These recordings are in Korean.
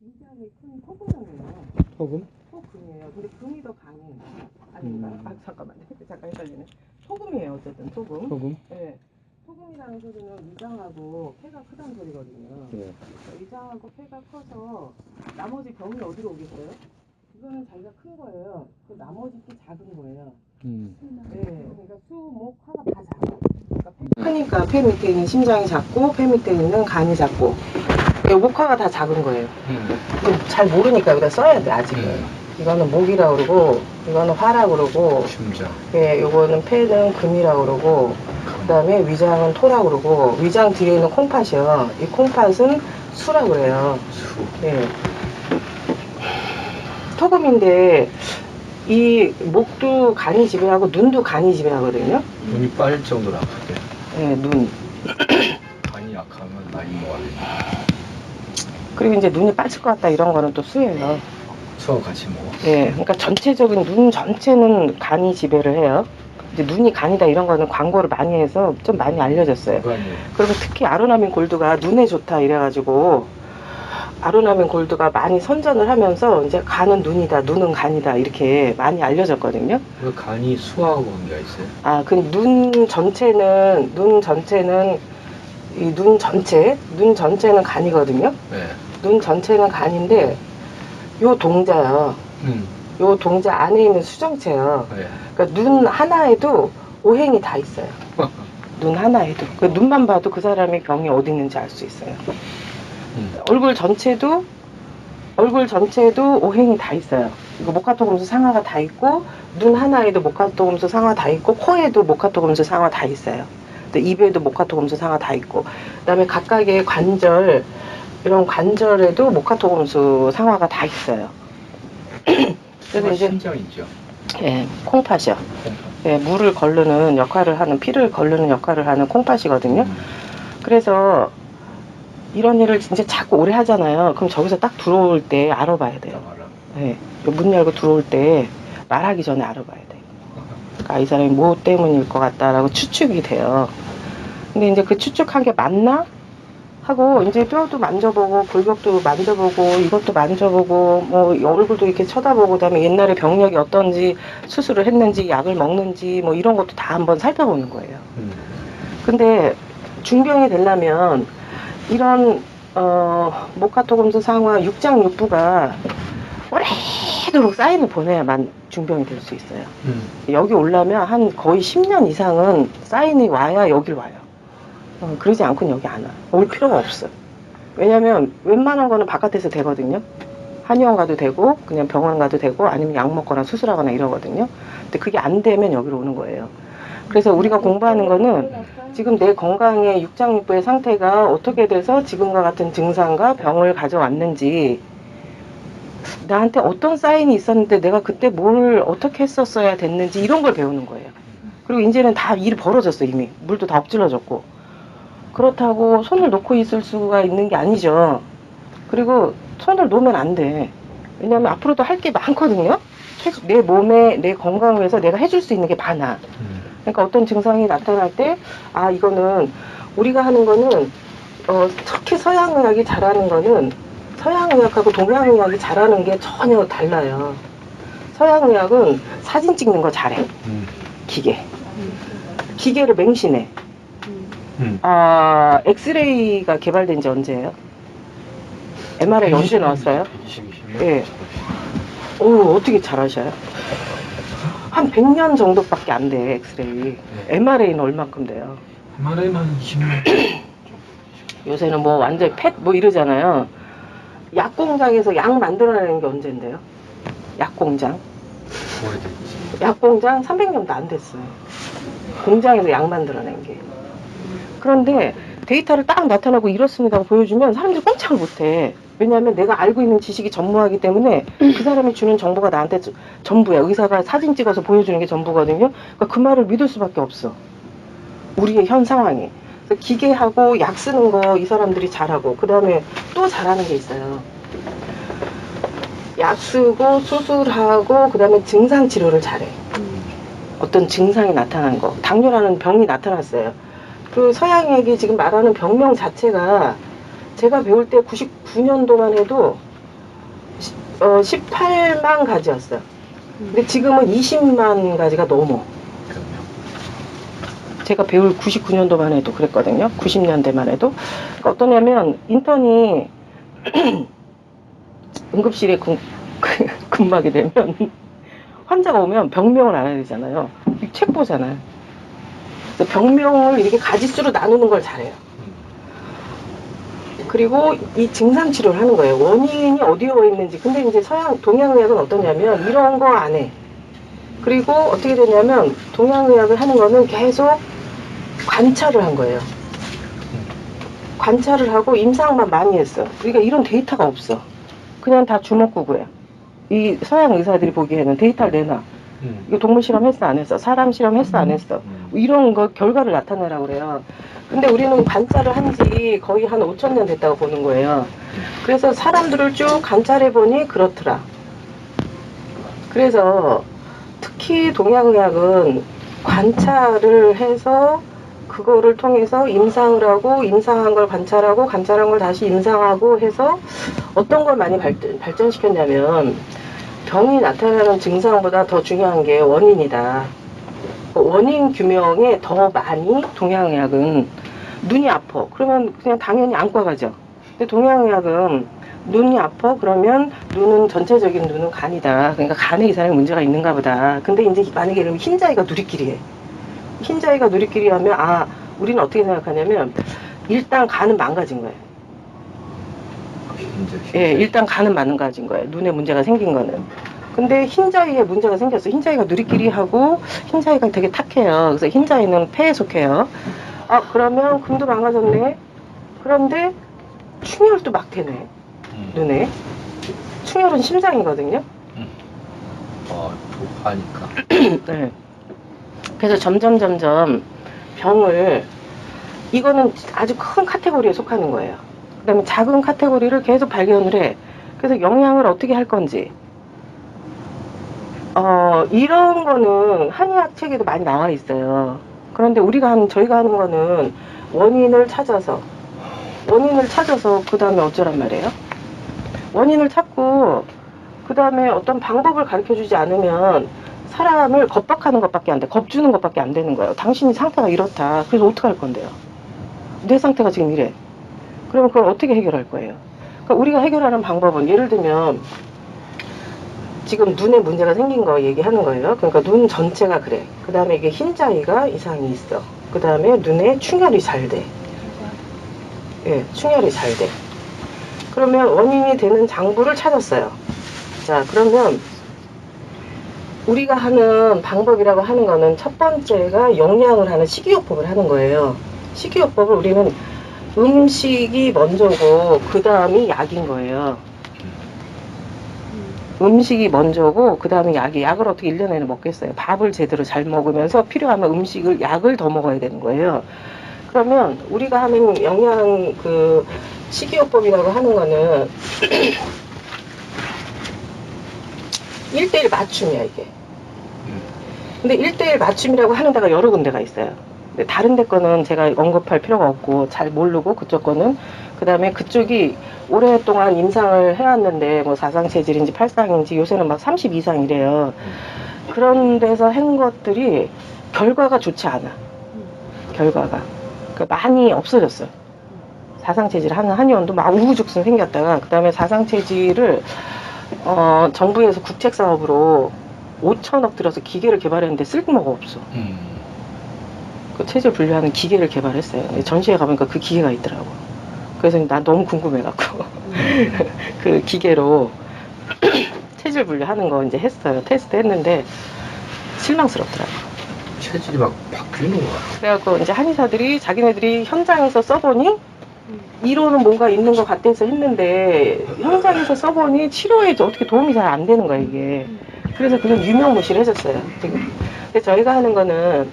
굉장히 큰 소금이에요. 소금? 소금이에요. 근데 금이 더 강해. 아닌가요? 아 잠깐만 헷갈리네. 소금이에요. 어쨌든 소금. 소금? 네. 소금이라는 소리는 위장하고 폐가 크다는 소리거든요. 네. 위장하고 폐가 커서 나머지 병이 어디로 오겠어요? 이거는 자기가 큰 거예요. 그 나머지 게 작은 거예요. 네. 그러니까 수, 목, 하가 다 작아. 그러니까 크니까 폐 밑에 있는 심장이 작고 폐 밑에 있는 간이 작고 목화가 다 작은 거예요. 잘 모르니까 여기다 써야 돼 아직은. 이거는 목이라 그러고 이거는 화라 그러고 심장. 예, 요거는 폐는 금이라 그러고 그다음에 위장은 토라 그러고 위장 뒤에 있는 콩팥이요. 이 콩팥은 수라 그래요. 수. 예. 토금인데 이 목도 간이 지배하고 눈도 간이 지배하거든요. 눈이 빠질 정도로 아프대. 예, 눈. 간이 약하면 많이 먹어야 돼. 그리고 이제 눈이 빠질 것 같다 이런 거는 또 수예요. 수하고 같이 먹어. 예, 그러니까 전체적인 눈 전체는 간이 지배를 해요. 이제 눈이 간이다 이런 거는 광고를 많이 해서 좀 많이 알려졌어요. 그리고 특히 아로나민 골드가 눈에 좋다 이래가지고 아로나민 골드가 많이 선전을 하면서 이제 간은 눈이다, 눈은 간이다 이렇게 많이 알려졌거든요. 그 간이 수하고 관계가 있어요? 아, 그 눈 전체는 이 눈 전체는 간이거든요. 네. 눈 전체는 간인데 요 동자요. 요 동자 안에 있는 수정체요. 네. 그러니까 눈 하나에도 오행이 다 있어요. 눈 하나에도. 그 눈만 봐도 그 사람이 병이 어디 있는지 알 수 있어요. 얼굴 전체도 오행이 다 있어요. 이거 목화토금수 상화가 다 있고 눈 하나에도 목화토금수 상화 다 있고 코에도 목화토금수 상화 다 있어요. 또 입에도 목화토금수 상화 다 있고 그다음에 각각의 관절 이런 관절에도 목화토금수 상화가 다 있어요. 그래서 이제 심장이죠. 예, 콩팥이요. 예, 물을 거르는 역할을 하는 피를 거르는 역할을 하는 콩팥이거든요. 그래서 이런 일을 진짜 자꾸 오래 하잖아요. 그럼 저기서 딱 들어올 때 알아봐야 돼요. 예, 문 열고 들어올 때 말하기 전에 알아봐야 돼요. 그러니까 이 사람이 뭐 때문일 것 같다라고 추측이 돼요. 근데 이제 그 추측한 게 맞나? 하고 이제 뼈도 만져보고 골격도 만져보고 이것도 만져보고 뭐 얼굴도 이렇게 쳐다보고 그다음에 옛날에 병력이 어떤지 수술을 했는지 약을 먹는지 뭐 이런 것도 다 한번 살펴보는 거예요. 근데 중병이 되려면 이런 목화토금수 상화 육장육부가 오래도록 사인을 보내야만 중병이 될 수 있어요. 여기 오려면 한 거의 10년 이상은 사인이 와야 여길 와요. 그러지 않고는 여기 안 와. 올 필요가 없어. 왜냐면 웬만한 거는 바깥에서 되거든요. 한의원 가도 되고 그냥 병원 가도 되고 아니면 약 먹거나 수술하거나 이러거든요. 근데 그게 안 되면 여기로 오는 거예요. 그래서 우리가 공부하는 거는 지금 내 건강의 육장육부의 상태가 어떻게 돼서 지금과 같은 증상과 병을 가져왔는지 나한테 어떤 사인이 있었는데 내가 그때 뭘 어떻게 했었어야 됐는지 이런 걸 배우는 거예요. 그리고 이제는 다 일이 벌어졌어 이미. 물도 다 엎질러졌고. 그렇다고 손을 놓고 있을 수가 있는 게 아니죠. 그리고 손을 놓으면 안 돼. 왜냐면 앞으로도 할 게 많거든요. 내 몸에, 내 건강을 위해서 내가 해줄 수 있는 게 많아. 그러니까 어떤 증상이 나타날 때, 아, 이거는, 우리가 하는 거는, 특히 서양의학이 잘하는 거는, 서양의학하고 동양의학이 잘하는 게 전혀 달라요. 서양의학은 사진 찍는 거 잘해. 기계를 맹신해. 아, 엑스레이가 개발된 지 언제예요? MRI 언제 나왔어요? 예. 오, 어떻게 잘 아셔요? 한 100년 정도밖에 안 돼, 엑스레이. MRI는 얼만큼 돼요? MRI는 한 20년. 요새는 뭐 완전 펫 뭐 이러잖아요. 약공장에서 약 만들어내는 게 언젠데요? 약공장. 오래됐지. 약공장 300년도 안 됐어요. 공장에서 약 만들어낸 게. 그런데 데이터를 딱 나타나고 이렇습니다 하고 보여주면 사람들이 꼼짝을 못해. 왜냐하면 내가 알고 있는 지식이 전무하기 때문에 그 사람이 주는 정보가 나한테 전부야. 의사가 사진 찍어서 보여주는 게 전부거든요. 그러니까 그 말을 믿을 수밖에 없어. 우리의 현 상황이. 그래서 기계하고 약 쓰는 거 이 사람들이 잘하고 그 다음에 또 잘하는 게 있어요. 약 쓰고 수술하고 그 다음에 증상 치료를 잘해. 어떤 증상이 나타난 거. 당뇨라는 병이 나타났어요. 그 서양의학이 지금 말하는 병명 자체가 제가 배울 때 99년도만 해도 18만 가지였어요. 근데 지금은 20만 가지가 넘어. 그러면 제가 배울 99년도만 해도 그랬거든요. 90년대만 해도. 그러니까 어떠냐면 인턴이 응급실에 근무하게 되면 환자가 오면 병명을 알아야 되잖아요. 책 보잖아요. 그래서 병명을 이렇게 가지수로 나누는 걸 잘해요. 그리고 이 증상 치료를 하는 거예요. 원인이 어디에 있는지. 근데 이제 동양의학은 어떠냐면 이런 거 안 해. 그리고 어떻게 되냐면 동양의학을 하는 거는 계속 관찰을 한 거예요. 관찰을 하고 임상만 많이 했어. 그러니까 이런 데이터가 없어. 그냥 다 주먹구구야. 이 서양 의사들이 보기에는 데이터를 내놔. 이거 동물 실험 했어 안 했어? 사람 실험 했어 안 했어? 이런 거 결과를 나타내라고 그래요. 근데 우리는 관찰을 한 지 거의 한 5,000년 됐다고 보는 거예요. 그래서 사람들을 쭉 관찰해 보니 그렇더라. 그래서 특히 동양의학은 관찰을 해서 그거를 통해서 임상을 하고 임상한 걸 관찰하고 관찰한 걸 다시 임상하고 해서 어떤 걸 많이 발전시켰냐면 병이 나타나는 증상보다 더 중요한 게 원인이다. 원인 규명에 더 많이 동양의학은 눈이 아파. 그러면 그냥 당연히 안과 가죠. 근데 동양의학은 눈이 아파? 그러면 눈은 전체적인 눈은 간이다. 그러니까 간에 이 사람이 문제가 있는가 보다. 근데 이제 만약에 그러면 흰자위가 누리끼리 해. 흰자위가 누리끼리 하면 우리는 어떻게 생각하냐면 일단 간은 망가진 거예요. 예, 일단 간은 망가진 거예요. 눈에 문제가 생긴 거는. 근데 흰자위에 문제가 생겼어. 흰자위가 누리끼리 하고 흰자위가 되게 탁해요. 그래서 흰자위는 폐에 속해요. 그러면 금도 망가졌네. 그런데 충혈도 막 되네. 눈에. 충혈은 심장이거든요. 하니까. 네. 그래서 점점 병을 이거는 아주 큰 카테고리에 속하는 거예요. 그 다음에 작은 카테고리를 계속 발견을 해. 그래서 영양을 어떻게 할 건지. 이런 거는 한의학 책에도 많이 나와 있어요. 그런데 저희가 하는 거는 원인을 찾아서 그 다음에 어쩌란 말이에요? 원인을 찾고 그 다음에 어떤 방법을 가르쳐 주지 않으면 사람을 겁박하는 것밖에 안 돼. 겁주는 것밖에 안 되는 거예요. 당신이 상태가 이렇다. 그래서 어떻게 할 건데요? 내 상태가 지금 이래. 그러면 그걸 어떻게 해결할 거예요? 그러니까 우리가 해결하는 방법은 예를 들면 지금 눈에 문제가 생긴 거 얘기하는 거예요. 그러니까 눈 전체가 그래. 그 다음에 이게 흰자위가 이상이 있어. 그 다음에 눈에 충혈이 잘 돼. 예, 충혈이 잘 돼. 그러면 원인이 되는 장부를 찾았어요. 자, 그러면 우리가 하는 방법이라고 하는 거는 첫 번째가 영양을 하는 식이요법을 하는 거예요. 식이요법을 우리는 음식이 먼저고 그 다음이 약인 거예요. 음식이 먼저고 그 다음에 약을 어떻게 1년 내내 먹겠어요. 밥을 제대로 잘 먹으면서 필요하면 약을 더 먹어야 되는 거예요. 그러면 우리가 하는 영양 식이요법이라고 하는 거는 1:1 맞춤이야 이게. 근데 1:1 맞춤이라고 하는 데가 여러 군데가 있어요. 근데 다른 데 거는 제가 언급할 필요가 없고 잘 모르고 그쪽 거는 그 다음에 그쪽이 오랫동안 임상을 해왔는데 뭐 4상 체질인지 8상인지 요새는 막 30 이상이래요. 그런 데서 한 것들이 결과가 좋지 않아. 결과가. 그러니까 많이 없어졌어요. 4상 체질 하는 한의원도 막 우후죽순 생겼다가 그 다음에 4상 체질을 정부에서 국책 사업으로 5천억 들여서 기계를 개발했는데 쓸모가 없어. 그 체질 분류하는 기계를 개발했어요. 전시회 가보니까 그 기계가 있더라고. 그래서 난 너무 궁금해갖고 그 기계로 체질 분류하는 거 이제 했어요. 테스트 했는데 실망스럽더라고. 체질이 막 바뀌는 거야. 그래갖고 이제 한의사들이 자기네들이 현장에서 써보니 이론은 뭔가 있는 것 같아서 했는데 현장에서 써보니 치료에 어떻게 도움이 잘 안 되는 거야 이게. 그래서 그냥 유명무실해졌어요 지금. 근데 저희가 하는 거는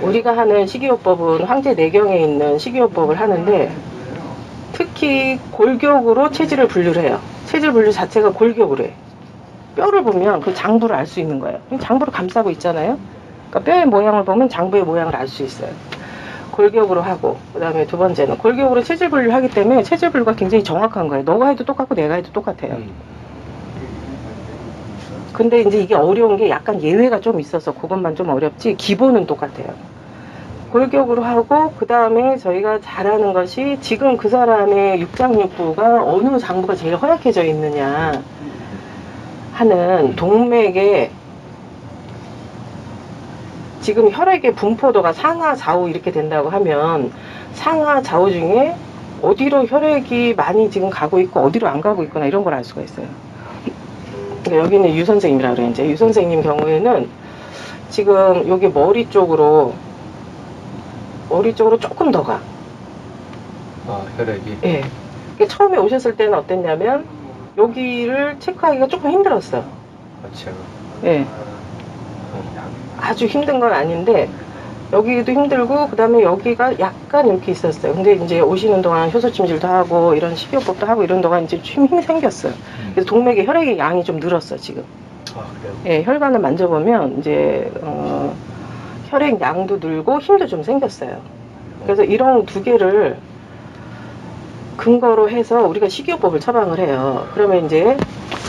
우리가 하는 식이요법은 황제 내경에 있는 식이요법을 하는데 특히 골격으로 체질을 분류를 해요. 체질 분류 자체가 골격으로 해. 뼈를 보면 그 장부를 알 수 있는 거예요. 장부를 감싸고 있잖아요. 그러니까 뼈의 모양을 보면 장부의 모양을 알 수 있어요. 골격으로 하고, 그 다음에 두 번째는 골격으로 체질 분리를 하기 때문에 체질 분리가 굉장히 정확한 거예요. 너가 해도 똑같고 내가 해도 똑같아요. 근데 이제 이게 어려운 게 약간 예외가 좀 있어서 그것만 좀 어렵지 기본은 똑같아요. 골격으로 하고, 그 다음에 저희가 잘하는 것이 지금 그 사람의 육장육부가 어느 장부가 제일 허약해져 있느냐 하는 동맥에 지금 혈액의 분포도가 상하 좌우 이렇게 된다고 하면 상하 좌우 중에 어디로 혈액이 많이 지금 가고 있고 어디로 안 가고 있거나 이런 걸 알 수가 있어요. 그러니까 여기는 유 선생님이라 그래요. 이제 유 선생님 경우에는 지금 여기 머리 쪽으로 조금 더 가. 아, 혈액이? 예. 그러니까 처음에 오셨을 때는 어땠냐면 여기를 체크하기가 조금 힘들었어. 아, 제가. 예. 아주 힘든 건 아닌데 여기도 힘들고 그 다음에 여기가 약간 이렇게 있었어요. 근데 이제 오시는 동안 효소침질도 하고 이런 식이요법도 하고 이런 동안 이제 힘이 생겼어요. 그래서 동맥에 혈액의 양이 좀 늘었어 지금. 아, 그래요? 예, 혈관을 만져보면 이제 혈액 양도 늘고 힘도 좀 생겼어요. 그래서 이런 두 개를 근거로 해서 우리가 식이요법을 처방을 해요. 그러면 이제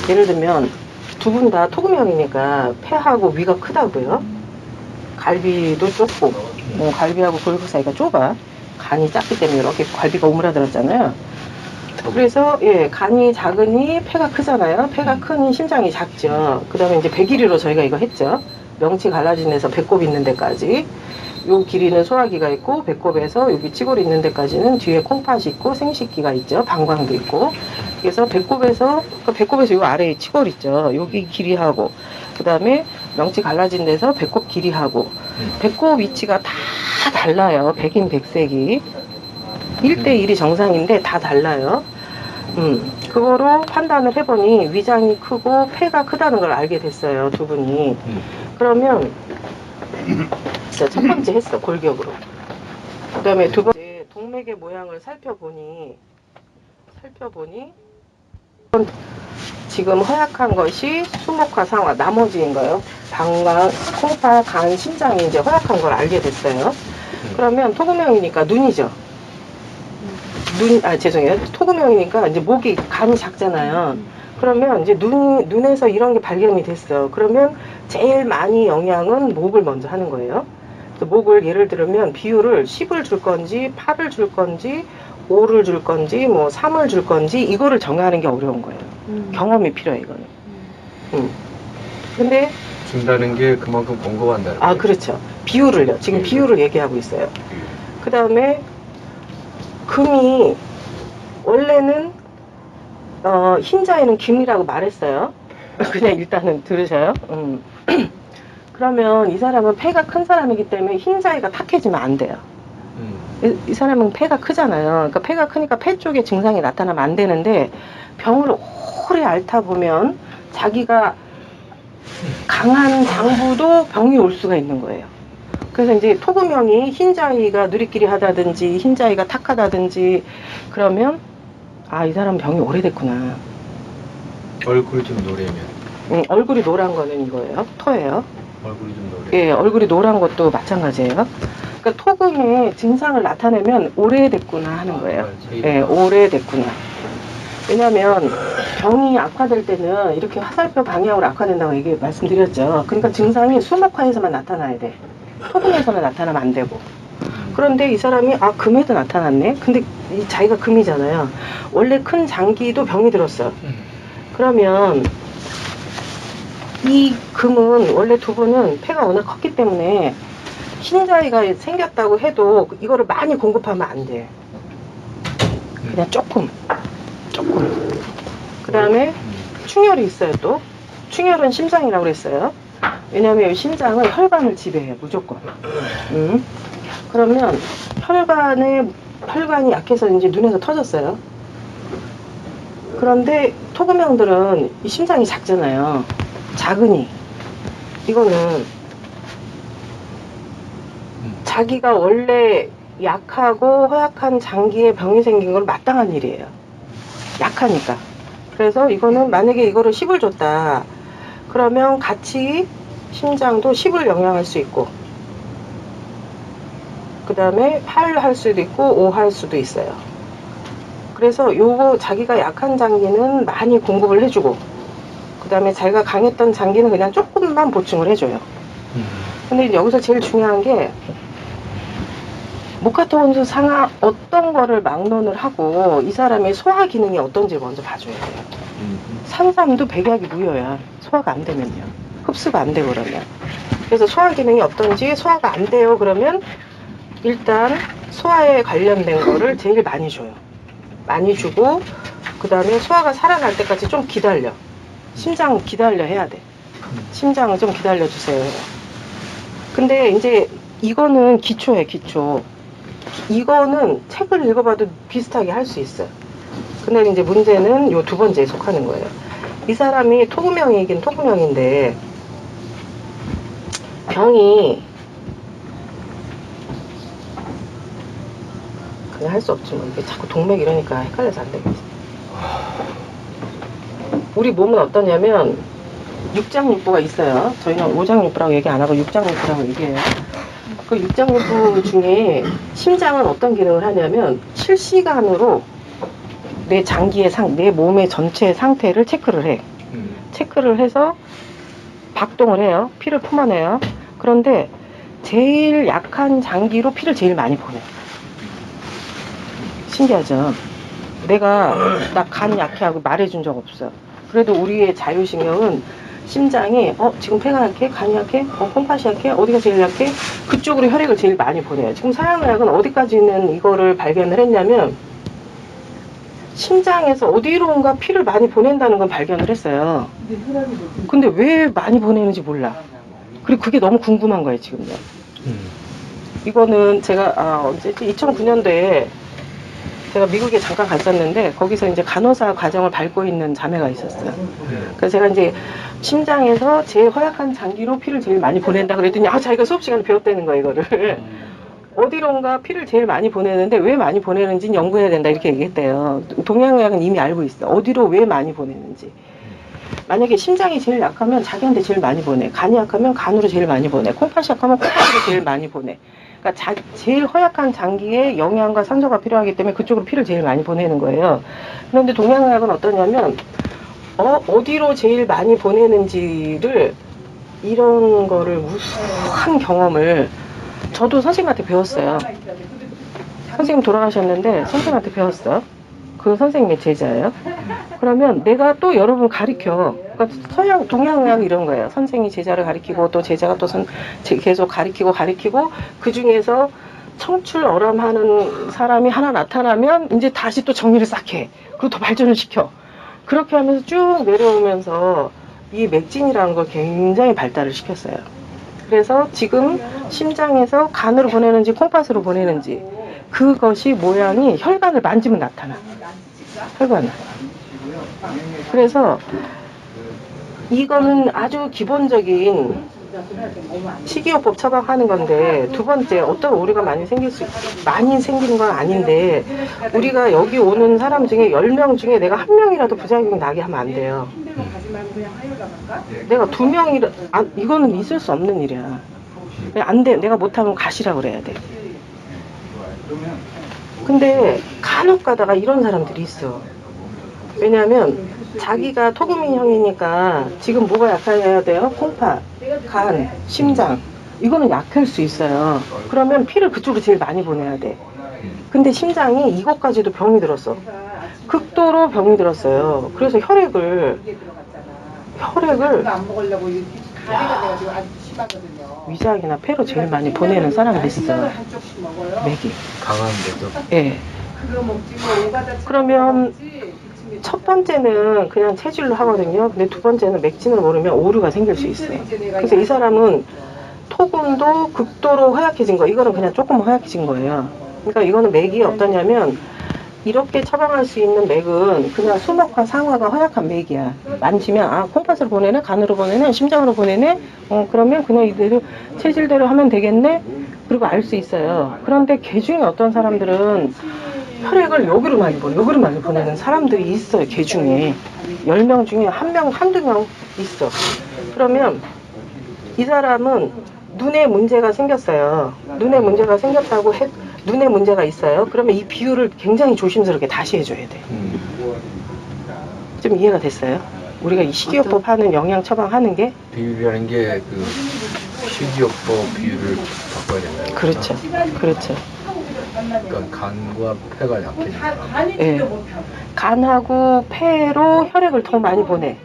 예를 들면 두 분 다 토금형이니까 폐하고 위가 크다고요. 갈비도 좁고, 뭐 갈비하고 골격 사이가 좁아. 간이 작기 때문에 이렇게 갈비가 오므라들었잖아요. 그래서 예, 간이 작으니 폐가 크잖아요. 폐가 크니 심장이 작죠. 그 다음에 이제 배길이로 저희가 이거 했죠. 명치 갈라진 데서 배꼽 있는 데까지. 요 길이는 소화기가 있고 배꼽에서 여기 치골 있는 데까지는 뒤에 콩팥이 있고 생식기가 있죠. 방광도 있고. 그래서 배꼽에서 요 아래에 치골 있죠. 여기 길이하고 그 다음에 명치 갈라진 데서 배꼽 길이하고 배꼽 위치가 다 달라요. 백인 백색이 1대1이 정상인데 다 달라요. 그거로 판단을 해보니 위장이 크고 폐가 크다는 걸 알게 됐어요. 두 분이. 그러면 첫 번째 했어. 골격으로. 그 다음에 두 번째 동맥의 모양을 살펴보니 지금 허약한 것이 수목화 상화 나머지인 거예요. 방광, 콩팥, 간, 심장이 이제 허약한 걸 알게 됐어요. 그러면 토금형이니까 눈이죠. 죄송해요. 토금형이니까 이제 목이 간이 작잖아요. 그러면 이제 눈에서 이런 게 발견이 됐어. 그러면 제일 많이 영향은 목을 먼저 하는 거예요. 목을 예를 들면 비율을 10을 줄 건지 8을 줄 건지 5를 줄 건지 뭐 3을 줄 건지 이거를 정하는 게 어려운 거예요. 경험이 필요해 이거는. 근데 준다는 게 그만큼 번거한다는 거예요? 그렇죠. 비율을요. 지금 비율을 얘기하고 있어요. 그 다음에 금이 원래는 흰자에는 김이라고 말했어요. 그냥 일단은 들으셔요. 그러면 이 사람은 폐가 큰 사람이기 때문에 흰자위가 탁해지면 안 돼요. 이 사람은 폐가 크잖아요. 그러니까 폐가 크니까 폐 쪽에 증상이 나타나면 안 되는데 병을 오래 앓다 보면 자기가 강한 장부도 병이 올 수가 있는 거예요. 그래서 이제 토금형이 흰자위가 누리끼리 하다든지 흰자위가 탁하다든지 그러면 이 사람 병이 오래됐구나. 얼굴이 좀 노래면? 얼굴이 노란 거는 이거예요. 토예요. 얼굴이 좀 노래. 예, 얼굴이 노란 것도 마찬가지예요. 그러니까 토금의 증상을 나타내면 오래됐구나 하는 거예요. 예, 오래됐구나. 왜냐하면 병이 악화될 때는 이렇게 화살표 방향으로 악화된다고 말씀드렸죠. 그러니까 증상이 수목화에서만 나타나야 돼. 토금에서는 나타나면 안 되고. 그런데 이 사람이 금에도 나타났네. 근데 자기가 금이잖아요. 원래 큰 장기도 병이 들었어. 그러면 이 금은 원래 두 분은 폐가 워낙 컸기 때문에 흰자위가 생겼다고 해도 이거를 많이 공급하면 안 돼. 그냥 조금. 그 다음에 충혈이 있어요 또. 충혈은 심장이라고 그랬어요. 왜냐하면 심장은 혈관을 지배해요 무조건. 그러면 혈관이 약해서 이제 눈에서 터졌어요. 그런데 토금형들은 이 심장이 작잖아요. 작으니 이거는 자기가 원래 약하고 허약한 장기에 병이 생긴 걸 마땅한 일이에요. 약하니까. 그래서 이거는 만약에 이거를 10을 줬다 그러면 같이 심장도 10을 영향할 수 있고 그 다음에 8 할 수도 있고 5 할 수도 있어요. 그래서 요거 자기가 약한 장기는 많이 공급을 해주고, 그 다음에 자기가 강했던 장기는 그냥 조금만 보충을 해줘요. 근데 여기서 제일 중요한 게 무카토원수 상하 어떤 거를 막론을 하고 이 사람의 소화 기능이 어떤지 먼저 봐줘야 돼요. 산삼도 백약이 무효야. 소화가 안 되면요. 흡수가 안 되고 그러면. 그래서 소화 기능이 어떤지, 소화가 안 돼요 그러면 일단 소화에 관련된 거를 제일 많이 줘요. 많이 주고, 그 다음에 소화가 살아날 때까지 좀 기다려. 심장 기다려 해야 돼. 심장을 좀 기다려 주세요. 근데 이제 이거는 기초예요, 기초. 이거는 책을 읽어봐도 비슷하게 할 수 있어요. 근데 이제 문제는 요 두 번째에 속하는 거예요. 이 사람이 토구명이긴 토구명인데 병이 그냥 할 수 없지 뭐. 이게 자꾸 동맥 이러니까 헷갈려서 안 되겠지. 우리 몸은 어떠냐면 육장육부가 있어요. 저희는 오장육부라고 얘기 안 하고 육장육부라고 얘기해요. 그 육장육부 중에 심장은 어떤 기능을 하냐면 실시간으로 내 장기의 내 몸의 전체 상태를 체크를 해. 체크를 해서 박동을 해요. 피를 품어내요. 그런데 제일 약한 장기로 피를 제일 많이 보내. 신기하죠? 나 간 약해 하고 말해준 적 없어. 그래도 우리의 자율신경은 심장이 지금 폐가 약해? 간이 약해? 콩팥이 약해? 어디가 제일 약해? 그쪽으로 혈액을 제일 많이 보내요. 지금 서양의학은 어디까지는 이거를 발견을 했냐면 심장에서 어디론가 피를 많이 보낸다는 건 발견을 했어요. 근데 왜 많이 보내는지 몰라. 그리고 그게 너무 궁금한 거예요, 지금요. 이거는 제가 언제지? 2009년도에 제가 미국에 잠깐 갔었는데 거기서 이제 간호사 과정을 밟고 있는 자매가 있었어요. 그래서 제가 이제 심장에서 제일 허약한 장기로 피를 제일 많이 보낸다 그랬더니 자기가 수업 시간에 배웠다는 거야, 이거를. 어디론가 피를 제일 많이 보내는데 왜 많이 보내는지는 연구해야 된다 이렇게 얘기했대요. 동양의학은 이미 알고 있어. 어디로 왜 많이 보내는지. 만약에 심장이 제일 약하면 자기한테 제일 많이 보내. 간이 약하면 간으로 제일 많이 보내. 콩팥이 약하면 콩팥으로 제일 많이 보내. 그러니까 제일 허약한 장기에 영양과 산소가 필요하기 때문에 그쪽으로 피를 제일 많이 보내는 거예요. 그런데 동양의학은 어떠냐면 어디로 제일 많이 보내는지를 이런 거를 무수한 경험을 저도 선생님한테 배웠어요. 선생님 돌아가셨는데 선생님한테 배웠어. 그 선생님의 제자예요. 그러면 내가 또 여러분 가르쳐. 그러니까 동양의학 이런 거예요. 선생이 제자를 가르치고 또 제자가 또 계속 가르치고 그 중에서 청출어람하는 사람이 하나 나타나면 이제 다시 또 정리를 싹 해. 그리고 더 발전을 시켜. 그렇게 하면서 쭉 내려오면서 이 맥진이라는 걸 굉장히 발달을 시켰어요. 그래서 지금 심장에서 간으로 보내는지 콩팥으로 보내는지 그것이 모양이 혈관을 만지면 나타나. 혈관을. 그래서 이거는 아주 기본적인 식이요법 처방하는 건데, 두 번째 어떤 오류가 많이 생기는 건 아닌데, 우리가 여기 오는 사람 중에 10명 중에 내가 한 명이라도 부작용이 나게 하면 안 돼요. 내가 2명이라 이거는 있을 수 없는 일이야. 안 돼. 내가 못하면 가시라고 그래야 돼. 근데 간혹 가다가 이런 사람들이 있어. 왜냐하면 자기가 토구민형이니까 지금 뭐가 약해야 돼요? 콩팥, 간, 심장. 이거는 약할 수 있어요. 그러면 피를 그쪽으로 제일 많이 보내야 돼. 근데 심장이 이것까지도 병이 들었어. 극도로 병이 들었어요. 그래서 혈액을 위장이나 폐로 제일 많이 보내는 사람이 있어. 맥이. 강한데도. 예. 그러면 첫 번째는 그냥 체질로 하거든요. 근데 두 번째는 맥진을 모르면 오류가 생길 수 있어요. 그래서 이 사람은 토근도 극도로 허약해진 거. 이거는 그냥 조금 허약해진 거예요. 그러니까 이거는 맥이 어떠냐면 이렇게 처방할 수 있는 맥은 그냥 수막과 상화가 허약한 맥이야. 만지면 콩팥으로 보내네, 간으로 보내네, 심장으로 보내네. 그러면 그냥 이대로 체질대로 하면 되겠네. 그리고 알 수 있어요. 그런데 개 중에 어떤 사람들은 혈액을 여기로 많이 보내는 사람들이 있어요. 개 중에 10명 중에 한두 명 있어. 그러면 이 사람은 눈에 문제가 생겼어요. 눈에 문제가 생겼다고 눈에 문제가 있어요. 그러면 이 비율을 굉장히 조심스럽게 다시 해줘야 돼. 좀 이해가 됐어요? 우리가 이 식이요법 하는 영양 처방하는 게 비율이라는 게 그 식이요법 비율을 바꿔야 된다. 그렇죠. 그렇죠. 그러니까 간과 폐가 약해진다. 예. 간하고 폐로 혈액을 더 많이 보내.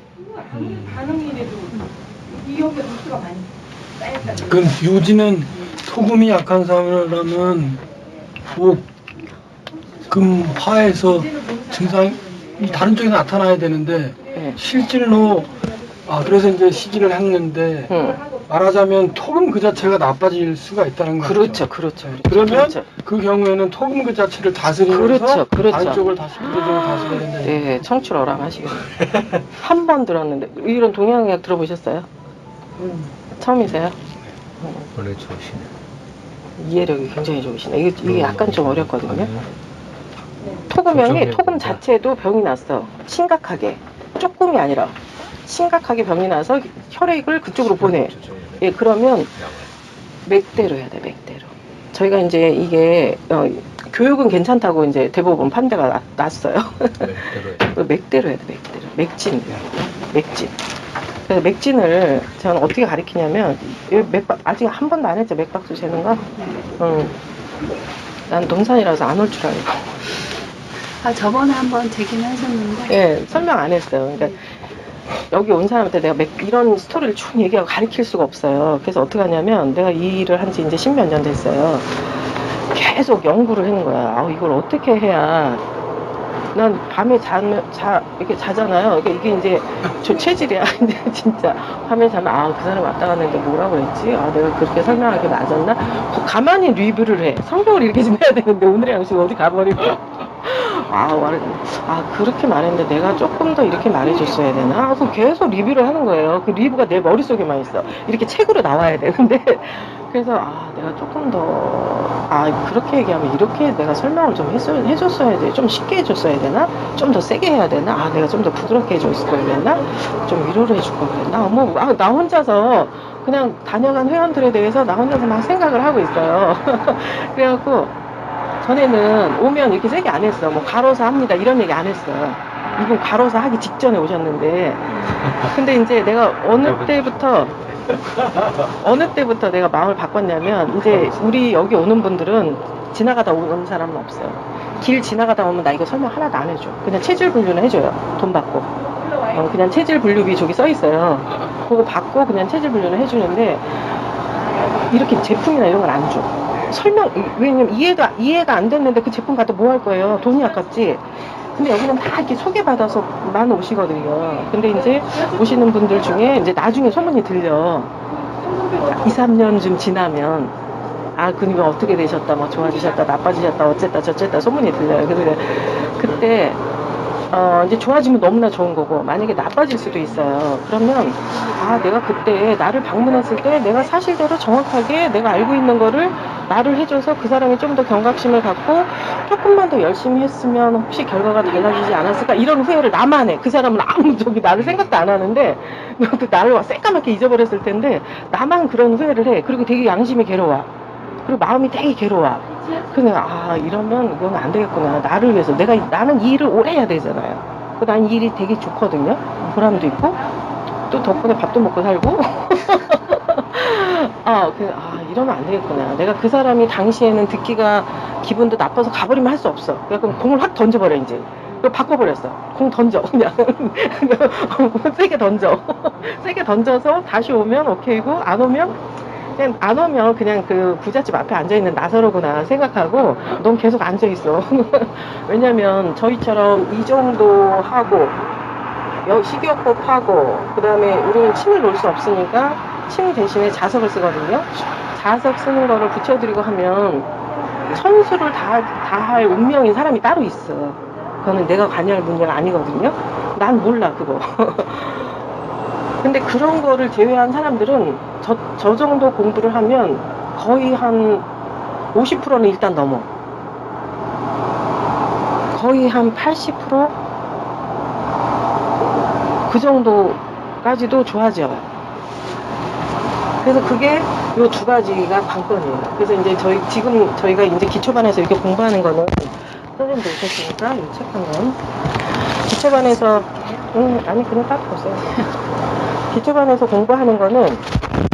그럼 요지는 소금이 약한 사람이라면 꼭 금파에서 증상이 다른 쪽에 나타나야 되는데 예. 실질로 그래서 이제 시기를 했는데 말하자면 토금 그 자체가 나빠질 수가 있다는 거죠. 그렇죠. 그렇죠. 그러면 그렇죠. 그 경우에는 토금 그 자체를 다스리면서 그렇죠, 그렇죠. 안쪽을 다시 부대적으로 다스려야 된다. 네, 청출 어랑하시겠네요. 한 번 들었는데 이런 동양의학 들어보셨어요? 처음이세요? 원래 좋으시네. 이해력이 굉장히 좋으시네. 이게 약간 좀 어렵거든요. 토금형이 걱정해요. 토금 자체도 병이 났어. 심각하게. 조금이 아니라 심각하게 병이 나서 혈액을 그쪽으로 보내. 예, 그러면 맥대로 해야 돼, 맥대로. 저희가 이제 이게 교육은 괜찮다고 이제 대부분 판대가 났어요. 맥대로 해야 돼, 맥대로. 맥진. 그래서 맥진을 저는 어떻게 가리키냐면 아직 한 번도 안 했죠, 맥박수 재는 거. 난 동산이라서 안 올 줄 알고. 저번에 한번 되긴 하셨는데. 예, 설명 안 했어요. 그러니까 여기 온 사람한테 내가 이런 스토리를 쭉 얘기하고 가르칠 수가 없어요. 그래서 어떻게 하냐면 내가 이 일을 한 지 이제 10몇 년 됐어요. 계속 연구를 하는 거야. 이걸 어떻게 해야. 난 밤에 이렇게 자잖아요. 이게 이제 저 체질이야. 근데 진짜 밤에 자면 그 사람 왔다 갔는데 뭐라고 했지? 내가 그렇게 설명하기 맞았나? 가만히 리뷰를 해. 성경을 이렇게 좀 해야 되는데 오늘의 양식 어디 가버리고. 그렇게 말했는데 내가 조금 더 이렇게 말해줬어야 되나? 그래서 계속 리뷰를 하는 거예요. 그 리뷰가 내 머릿속에만 있어. 이렇게 책으로 나와야 되는데. 그래서 내가 조금 더 그렇게 얘기하면 이렇게 내가 설명을 좀 해줬어야 돼. 좀 쉽게 해줬어야 되나? 좀 더 세게 해야 되나? 내가 좀 더 부드럽게 해줬을 걸 그랬나? 좀 위로를 해줄 걸 그랬나? 나 혼자서 그냥 다녀간 회원들에 대해서 나 혼자서 막 생각을 하고 있어요. 그래갖고 전에는 오면 이렇게 세게 안 했어. 뭐 가로사 합니다 이런 얘기 안 했어요. 이분 가로사 하기 직전에 오셨는데 근데 이제 내가 어느 때부터 내가 마음을 바꿨냐면 이제 우리 여기 오는 분들은 지나가다 오는 사람은 없어요. 길 지나가다 오면 나 이거 설명 하나도 안 해줘. 그냥 체질 분류는 해줘요. 돈 받고 그냥 체질 분류비 저기 써 있어요. 그거 받고 그냥 체질 분류는 해주는데 이렇게 제품이나 이런 걸 안 줘. 왜냐면 이해가 안 됐는데 그 제품 갖다 뭐 할 거예요? 돈이 아깝지. 근데 여기는 다 이렇게 소개받아서만 오시거든요. 근데 이제 오시는 분들 중에 이제 나중에 소문이 들려. 2, 3년쯤 지나면 그니까 어떻게 되셨다, 뭐 좋아지셨다, 나빠지셨다, 어쨌다, 저쨌다 소문이 들려요. 그래서 그때 이제 좋아지면 너무나 좋은 거고 만약에 나빠질 수도 있어요. 그러면 내가 그때 나를 방문했을 때 내가 사실대로 정확하게 내가 알고 있는 거를 말을 해줘서 그 사람이 좀 더 경각심을 갖고 조금만 더 열심히 했으면 혹시 결과가 달라지지 않았을까 이런 후회를 나만 해. 그 사람은 나를 생각도 안 하는데 나를 새까맣게 잊어버렸을 텐데 나만 그런 후회를 해. 그리고 되게 양심이 괴로워. 그리고 마음이 되게 괴로워. 근데 이러면 이건 안 되겠구나. 나를 위해서 나는 이 일을 오래 해야 되잖아요. 난 이 일이 되게 좋거든요. 보람도 있고 또 덕분에 밥도 먹고 살고 이러면 안 되겠구나. 내가 그 사람이 당시에는 듣기가 기분도 나빠서 가버리면 할 수 없어. 그럼 공을 확 던져버려 이제. 바꿔버렸어. 공 던져 그냥 세게 던져. 세게 던져서 다시 오면 오케이고 안 오면 그냥 그 부잣집 앞에 앉아있는 나서로구나 생각하고 넌 계속 앉아있어. 왜냐면 저희처럼 이 정도 하고 식이요법 하고 그 다음에 우리는 침을 놓을 수 없으니까 침 대신에 자석을 쓰거든요. 자석 쓰는 거를 붙여드리고 하면 천수를 다 할 운명인 사람이 따로 있어. 그거는 내가 관여할 문제가 아니거든요. 난 몰라 그거. 근데 그런 거를 제외한 사람들은 저 정도 공부를 하면 거의 한 50%는 일단 넘어. 거의 한 80%? 그 정도까지도 좋아져요. 그래서 그게 요 두 가지가 관건이에요. 그래서 이제 지금 저희가 이제 기초반에서 이렇게 공부하는 거는 선생님도 오셨으니까 이 책 한 권. 기초반에서, 아니, 그냥 딱 보세요. 기초반에서 공부하는 거는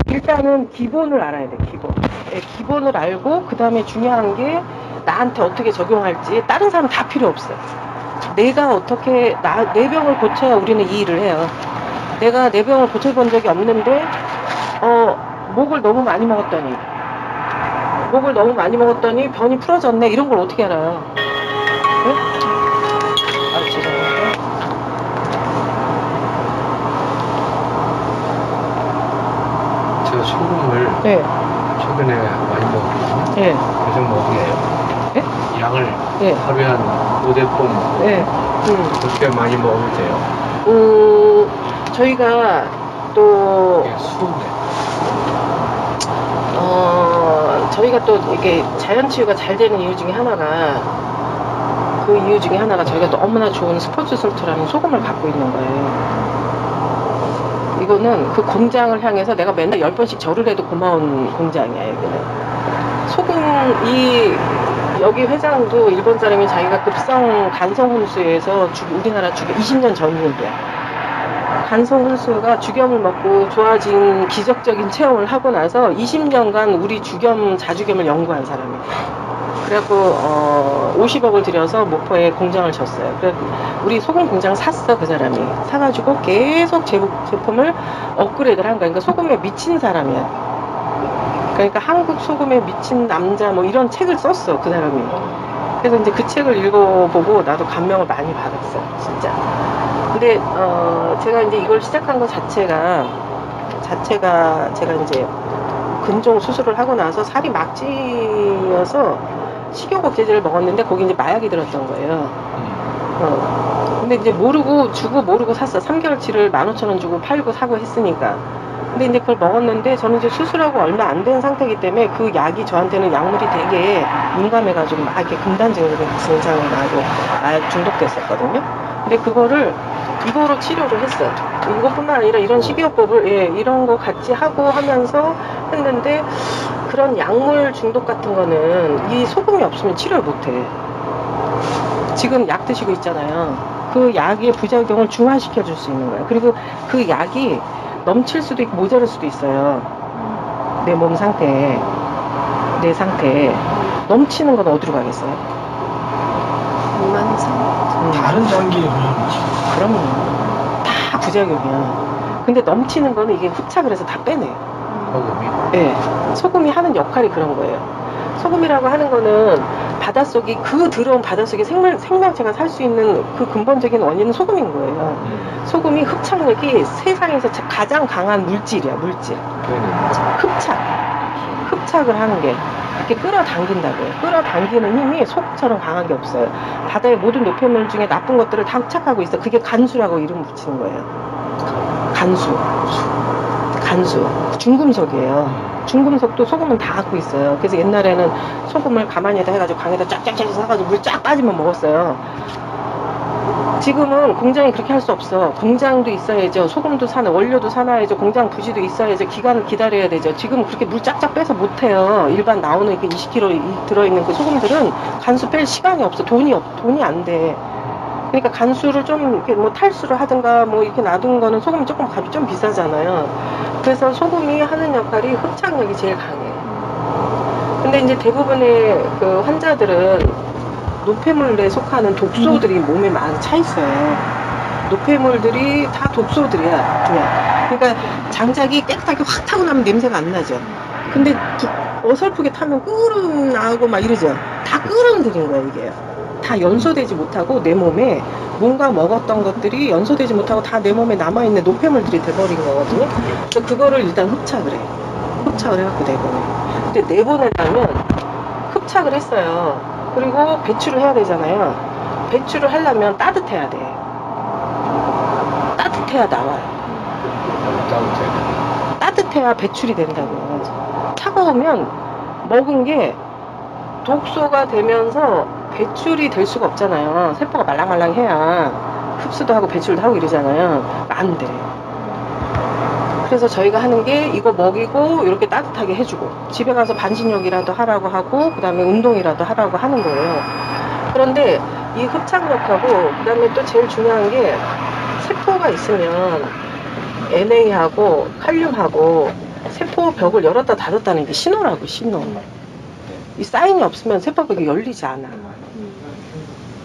일단은 기본을 알아야 돼, 기본. 예, 기본을 알고, 그 다음에 중요한 게 나한테 어떻게 적용할지, 다른 사람 다 필요 없어요. 내가 어떻게, 내 병을 고쳐야 우리는 이 일을 해요. 내가 내 병을 고쳐본 적이 없는데, 목을 너무 많이 먹었더니 변이 풀어졌네. 이런 걸 어떻게 알아요? 네? 아, 죄송합니다. 제가 소금을 네. 최근에 많이 먹거든요. 네. 계속 먹어요. 네? 양을 네. 하루에 한 5대폰 네. 그렇게 많이 먹어도 돼요. 저희가 또, 이게 수분데. 저희가 또 이게 자연 치유가 잘 되는 이유 중에 하나가, 저희가 너무나 좋은 스포츠 솔트라는 소금을 갖고 있는 거예요. 이거는 그 공장을 향해서 내가 맨날 10번씩 절을 해도 고마운 공장이야, 여기는. 여기 회장도 일본 사람이 자기가 급성 간성 혼수에서 우리나라 20년 전문이야. 간성 혼수가 주겸을 먹고 좋아진 기적적인 체험을 하고 나서 20년간 우리 자주겸을 연구한 사람이에요. 그래갖고 50억을 들여서 목포에 공장을 졌어요. 그래 우리 소금 공장을 샀어, 그 사람이. 사가지고 계속 제품을 업그레이드를 한 거야. 그러니까 소금에 미친 사람이야. 그러니까 한국 소금에 미친 남자 뭐 이런 책을 썼어, 그 사람이. 그래서 이제 그 책을 읽어보고 나도 감명을 많이 받았어, 진짜. 근데 제가 이제 이걸 시작한 것 자체가 제가 이제 근종 수술을 하고 나서 살이 막 찌어서 식욕억제제를 먹었는데 거기 이제 마약이 들었던 거예요. 근데 이제 모르고 샀어. 3개월치를 15,000원 주고 팔고 사고 했으니까. 근데 이제 그걸 먹었는데 저는 이제 수술하고 얼마 안 된 상태이기 때문에 그 약이 저한테는 약물이 되게 민감해가지고 막 이렇게 금단 증상이 나고 마약 중독됐었거든요. 근데 이거로 치료를 했어요. 이것뿐만 아니라 이런 식이요법을 이런 거 같이 하면서 했는데 그런 약물 중독 같은 거는 이 소금이 없으면 치료를 못해. 지금 약 드시고 있잖아요. 그 약의 부작용을 중화시켜 줄 수 있는 거예요. 그리고 그 약이 넘칠 수도 있고 모자랄 수도 있어요. 내 몸 상태에, 내 상태에. 넘치는 건 어디로 가겠어요? 다른 장기에 그런지. 그럼요. 다 부작용이야. 근데 넘치는 거는 이게 흡착을 해서 다 빼내요. 소금이. 네. 소금이 하는 역할이 그런 거예요. 소금이라고 하는 거는 바닷속이, 더러운 바닷속에 생명체가 살 수 있는 그 근본적인 원인은 소금인 거예요. 소금이 흡착력이 세상에서 가장 강한 물질이야, 물질. 흡착을 하는 게 이렇게 끌어당긴다고요. 끌어당기는 힘이 소금처럼 강한 게 없어요. 바다의 모든 노폐물 중에 나쁜 것들을 다 흡착하고 있어. 그게 간수라고 이름 붙이는 거예요. 간수. 중금속이에요. 중금속도 소금은 다 갖고 있어요. 그래서 옛날에는 소금을 가만히다 해가지고 강에다 쫙쫙쫙 사가지고 물 쫙 빠지면 먹었어요. 지금은 공장이 그렇게 할 수 없어. 공장도 있어야죠. 소금도 원료도 사놔야죠. 공장 부지도 있어야죠. 기간을 기다려야 되죠. 지금 그렇게 물 쫙쫙 빼서 못해요. 일반 나오는 이렇게 20kg 들어있는 그 소금들은 간수 뺄 시간이 없어. 돈이 안 돼. 그러니까 간수를 좀 이렇게 뭐 탈수를 하든가 뭐 이렇게 놔둔 거는 소금이 조금 값이 좀 비싸잖아요. 그래서 소금이 하는 역할이 흡착력이 제일 강해. 근데 이제 대부분의 그 환자들은 노폐물에 속하는 독소들이 몸에 많이 차 있어요. 노폐물들이 다 독소들이야, 그냥. 그러니까 장작이 깨끗하게 확 타고 나면 냄새가 안 나죠. 근데 어설프게 타면 끓음 나고 막 이러죠. 다 끓음들인 거야, 이게. 다 연소되지 못하고 내 몸에 뭔가 먹었던 것들이 연소되지 못하고 다 내 몸에 남아있는 노폐물들이 돼버린 거거든요. 그래서 그거를 일단 흡착을 해. 흡착을 해갖고 내보내. 근데 내보내려면 흡착을 했어요. 그리고 배출을 해야 되잖아요. 배출을 하려면 따뜻해야 돼. 따뜻해야 나와요. 따뜻해야 배출이 된다고. 차가우면 먹은 게 독소가 되면서 배출이 될 수가 없잖아요. 세포가 말랑말랑해야 흡수도 하고 배출도 하고 이러잖아요. 안 돼. 그래서 저희가 하는 게 이거 먹이고 이렇게 따뜻하게 해주고 집에 가서 반신욕이라도 하라고 하고 그 다음에 운동이라도 하라고 하는 거예요. 그런데 이 흡착력하고 그 다음에 또 제일 중요한 게 세포가 있으면 NA하고 칼륨하고 세포 벽을 열었다 닫았다는 게 신호라고, 신호. 이 사인이 없으면 세포벽이 열리지 않아.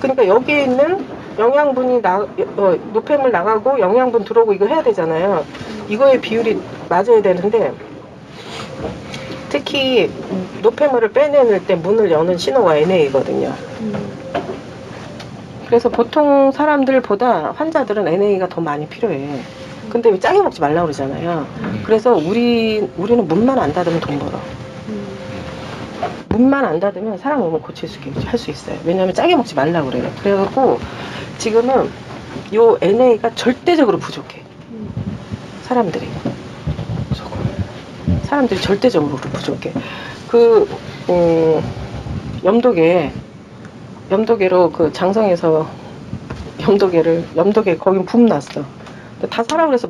그러니까 여기에 있는 영양분이 노폐물 나가고 영양분 들어오고 이거 해야 되잖아요. 이거의 비율이 맞아야 되는데 특히 노폐물을 빼내는 때 문을 여는 신호가 NA거든요. 그래서 보통 사람들보다 환자들은 NA가 더 많이 필요해. 근데 왜 짜게 먹지 말라고 그러잖아요. 그래서 우리는 문만 안 닫으면 돈 벌어. 문만 안 닫으면 사람 몸을 고칠 수 있게 할 수 있어요. 왜냐하면 짜게 먹지 말라고 그래요. 그래갖고 지금은 요 NA가 절대적으로 부족해. 사람들이 절대적으로 부족해. 염도계로 그 장성에서 염도계 거긴 붐 났어. 다 사라 그래서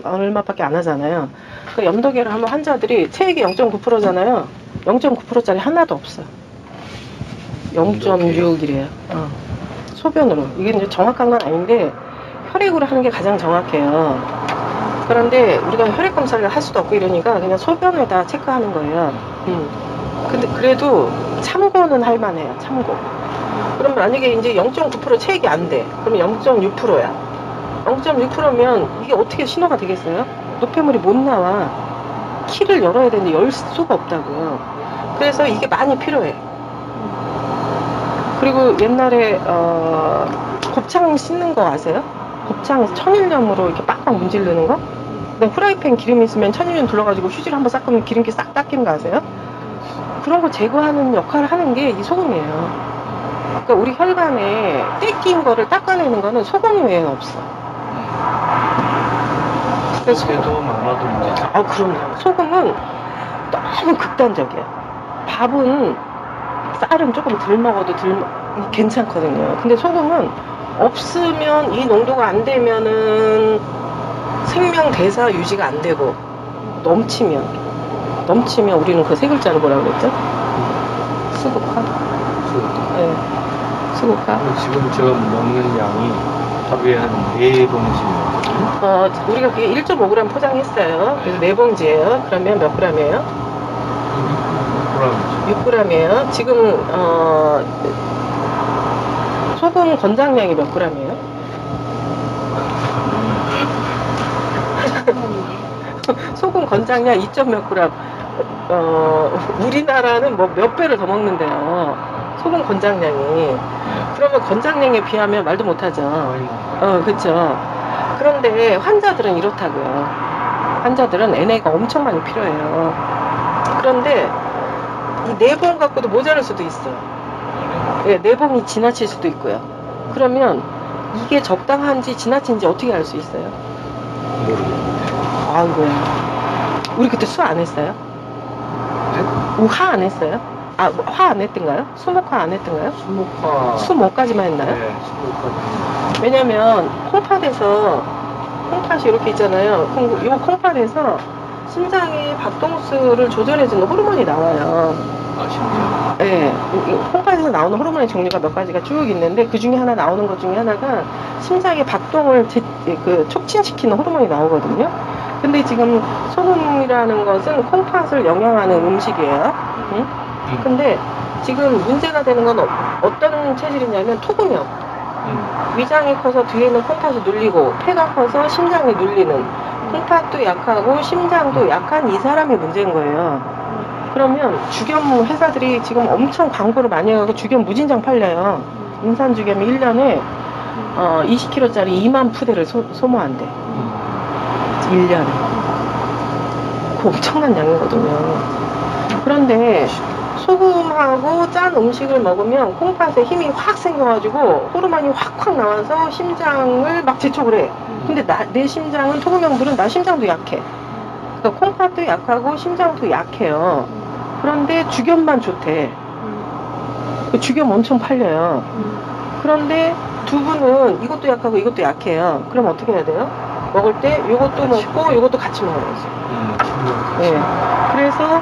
얼마밖에 안 하잖아요. 그 염도계를 하면 환자들이 체액이 0.9%잖아요. 0.9%짜리 하나도 없어. 0.6이래요. 소변으로. 이게 이제 정확한 건 아닌데 혈액으로 하는 게 가장 정확해요. 그런데 우리가 혈액 검사를 할 수도 없고 이러니까 그냥 소변에다 체크하는 거예요. 근데 그래도 참고는 할 만해요. 참고. 그럼 만약에 이제 0.9% 체액이 안 돼. 그러면 0.6%야. 0.6%면 이게 어떻게 신호가 되겠어요? 노폐물이 못 나와. 키를 열어야 되는데 열 수가 없다고요. 그래서 이게 많이 필요해. 그리고 옛날에 곱창 씻는 거 아세요? 곱창 천일염으로 이렇게 빡빡 문지르는 거? 근데 후라이팬 기름 있으면 천일염 둘러가지고 휴지를 한번 닦으면 기름기 싹 닦이는 거 아세요? 그런 거 제거하는 역할을 하는 게 이 소금이에요. 그러니까 우리 혈관에 때 낀 거를 닦아내는 거는 소금 외에는 없어. 그래도 많아도 문제죠. 그럼요. 소금은 너무 극단적이야. 밥은 쌀은 조금 덜 먹어도 괜찮거든요. 근데 소금은 없으면 이 농도가 안 되면은 생명 대사 유지가 안 되고 넘치면 우리는 그 세 글자를 뭐라고 그랬죠? 수국화? 네. 수국화. 지금 제가 먹는 양이 하루에 한 4봉지. 우리가 그게 1.5g 포장했어요. 그래서 4봉지예요. 그러면 몇 g이에요? 6g이에요. 지금 소금 권장량이 몇 g이에요? 소금 권장량 2몇 g. 우리나라는 뭐 몇 배를 더 먹는데요. 소금 권장량이. 그러면 권장량에 비하면 말도 못하죠. 그렇죠. 그런데 환자들은 이렇다고요. 환자들은 NA가 엄청 많이 필요해요. 그런데 이 4봉 갖고도 모자랄 수도 있어. 네, 4봉이 지나칠 수도 있고요. 그러면 이게 적당한지 지나친지 어떻게 알 수 있어요? 아이고야. 우리 그때 수 안 했어요? 화 안 했어요? 화 안 했던가요? 수목화 안 했던가요? 수목까지만 했나요? 네, 수목까지. 왜냐면 콩팥이 이렇게 있잖아요. 이 콩팥에서 심장의 박동수를 조절해주는 호르몬이 나와요. 심지어? 네, 콩팥에서 나오는 호르몬의 종류가 몇 가지가 쭉 있는데 그 중에 하나 나오는 것 중에 하나가 심장의 박동을 촉진시키는 호르몬이 나오거든요. 근데 지금 소금이라는 것은 콩팥을 영양하는 음식이에요. 응? 근데 지금 문제가 되는 건 어떤 체질이냐면 토금형. 위장이 커서 뒤에는 콩팥이 눌리고 폐가 커서 심장이 눌리는, 콩팥도 약하고 심장도 약한 이 사람이 문제인 거예요. 그러면 주겸 회사들이 지금 엄청 광고를 많이 해가지고 주겸 무진장 팔려요. 인산 주겸이 1년에 20kg짜리 2만 푸대를 소모한대. 1년에. 그 엄청난 양이거든요. 그런데 소금하고 짠 음식을 먹으면 콩팥에 힘이 확 생겨가지고 호르몬이 확 나와서 심장을 막 재촉을 해. 근데 내 심장은 토금형들은 나 심장도 약해. 그러니까 콩팥도 약하고 심장도 약해요. 그런데 주겸만 좋대. 그 주겸 엄청 팔려요. 그런데 두 분은 이것도 약하고 이것도 약해요. 그럼 어떻게 해야 돼요? 먹을 때 요것도 먹고 요것도 같이 먹어야지. 네. 그래서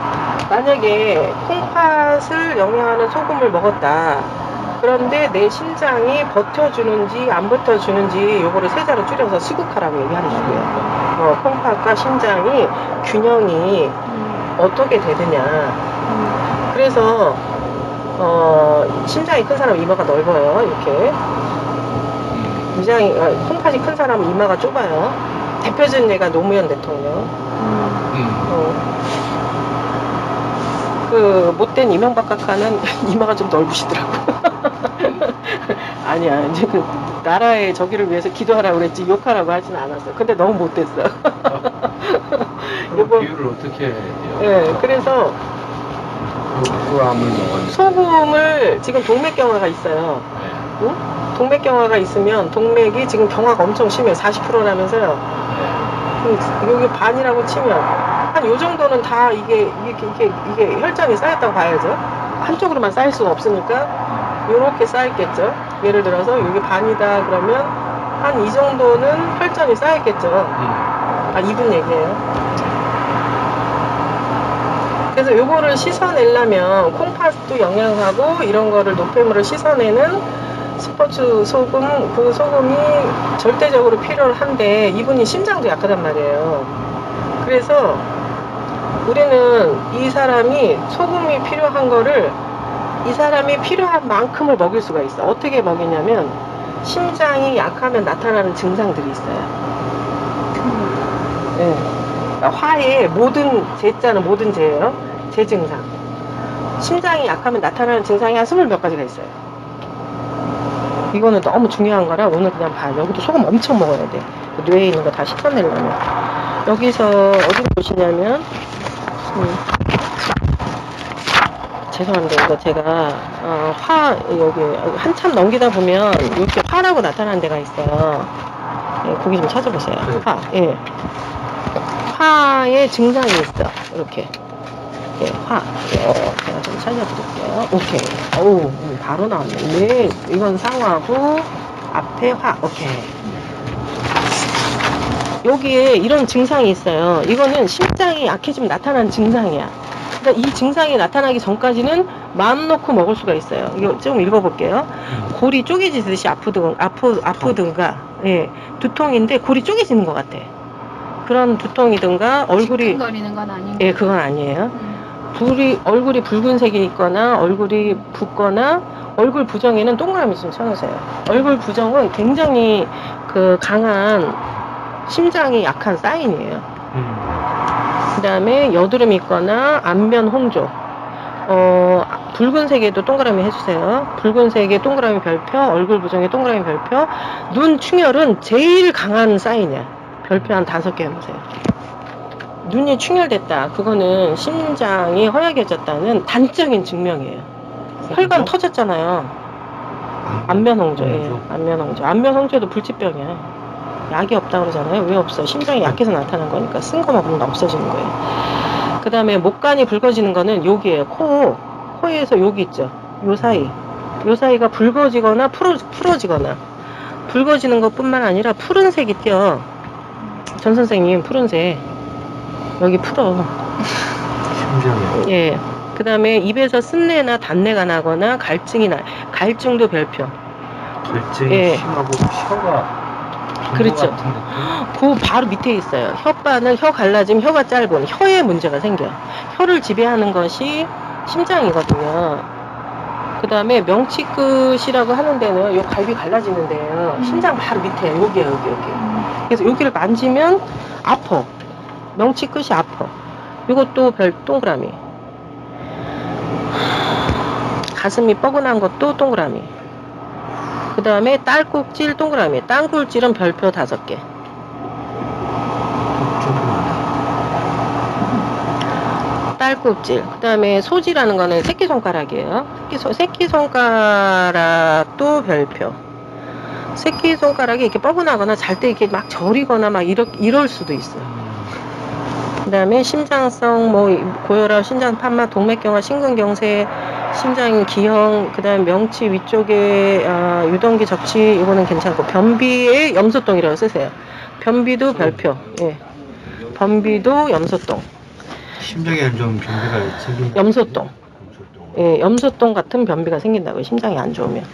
만약에 콩팥을 영양하는 소금을 먹었다. 그런데 내 심장이 버텨주는지 안 버텨주는지 요거를 세자로 줄여서 시국하라고 얘기하는 거고요. 콩팥과 심장이 균형이 어떻게 되느냐. 그래서 심장이 큰 사람은 이마가 넓어요. 이렇게. 콩팥이 큰 사람은 이마가 좁아요. 대표적인 예가 노무현 대통령. 그 못된 이명박 각하는 이마가 좀 넓으시더라고. 아니야, 이제 그 나라의 저기를 위해서 기도하라고 그랬지 욕하라고 하진 않았어. 근데 너무 못됐어. 그럼 비율을 어떻게 해야 돼요? 네, 그래서 그 암을 먹었는데. 소금을 지금 동맥경화가 있어요. 네. 응? 동맥경화가 있으면 동맥이 지금 경화가 엄청 심해. 40%라면서요. 여기 반이라고 치면 한 요 정도는 다 이게 혈전이 쌓였다고 봐야죠. 한쪽으로만 쌓일 수가 없으니까 요렇게 쌓였겠죠. 예를 들어서 여기 반이다 그러면 한 이 정도는 혈전이 쌓였겠죠. 2분 얘기예요. 그래서 요거를 씻어내려면 콩팥도 영양하고 이런 거를 노폐물을 씻어내는 스포츠 소금, 그 소금이 절대적으로 필요한데 이분이 심장도 약하단 말이에요. 그래서 우리는 이 사람이 소금이 필요한 거를 이 사람이 필요한 만큼을 먹일 수가 있어. 어떻게 먹이냐면 심장이 약하면 나타나는 증상들이 있어요. 네. 화의 모든 제자는 모든 제예요. 제 증상. 심장이 약하면 나타나는 증상이 한 20몇 가지가 있어요. 이거는 너무 중요한 거라 오늘 그냥 봐. 여기도 소금 엄청 먹어야 돼. 뇌에 있는 거 다 씻어내려면. 여기서 어디를 보시냐면 죄송한데 이거 제가 화 여기 한참 넘기다 보면 이렇게 화라고 나타나는 데가 있어요. 예, 거기 좀 찾아보세요. 화. 예. 화의 증상이 있어. 이렇게. 예, 화. 제가 좀 찾아드릴게요. 오케이. 어우, 바로 나왔네. 네, 이건 상화고, 앞에 화. 오케이. 여기에 이런 증상이 있어요. 이거는 심장이 약해지면 나타나는 증상이야. 그러니까 이 증상이 나타나기 전까지는 마음 놓고 먹을 수가 있어요. 이거 좀 읽어볼게요. 골이 쪼개지듯이 아프든가, 예, 두통인데 골이 쪼개지는 것 같아. 그런 두통이든가 얼굴이 거리는 건 아닌 예, 그건 아니에요. 얼굴이 붉은색이 있거나 얼굴이 붓거나 얼굴 부정에는 동그라미 좀 쳐놓으세요. 얼굴 부정은 굉장히 그 강한 심장이 약한 사인이에요. 그 다음에 여드름이 있거나 안면 홍조. 붉은색에도 동그라미 해주세요. 붉은색에 동그라미 별표, 얼굴 부정에 동그라미 별표. 눈 충혈은 제일 강한 사인이야. 별표 한 5개 해보세요. 눈이 충혈됐다. 그거는 심장이 허약해졌다는 단적인 증명이에요. 혈관 터졌잖아요. 안면 홍조. 예, 안면 홍조. 안면 홍조도 불치병이야. 약이 없다 그러잖아요. 왜 없어? 심장이 약해서 나타난 거니까 쓴 거 먹으면 없어지는 거예요. 그 다음에 목간이 붉어지는 거는 여기에요. 코에서 여기 있죠. 요 사이가 붉어지거나 풀어지거나. 붉어지는 것 뿐만 아니라 푸른색이 띄어. 전 선생님 푸른색. 여기 풀어. 심장이요? 예. 그 다음에 입에서 쓴내나 단내가 나거나 갈증이 갈증도 별표. 갈증이 예. 심하고 혀가 그렇죠. 그 바로 밑에 있어요. 혓바늘 혀 갈라지면 혀가 짧은 혀에 문제가 생겨. 혀를 지배하는 것이 심장이거든요. 그 다음에 명치끝이라고 하는 데는 요 갈비 갈라지는 데예요. 심장 바로 밑에 여기에요, 여기. 그래서 여기를 만지면 아파. 명치끝이 아파. 이것도 별 동그라미. 가슴이 뻐근한 것도 동그라미. 그 다음에 딸꾹질 동그라미. 땅굴질은 별표 5개. 딸꾹질. 그 다음에 소지라는 거는 새끼손가락이에요. 새끼손가락도 별표. 새끼손가락이 이렇게 뻐근하거나 잘 때 이렇게 막 저리거나 막 이럴 수도 있어요. 그 다음에 심장성, 고혈압, 심장판마, 동맥경화, 심근경색, 심장 기형, 그 다음에 명치 위쪽에 유동기 적치, 이거는 괜찮고, 변비에 염소똥이라고 쓰세요. 변비도 별표. 예. 변비도 염소똥. 심장이 안 좋으면 변비가 생기는 염소똥. 염소똥. 예, 염소똥 같은 변비가 생긴다고요. 심장이 안 좋으면.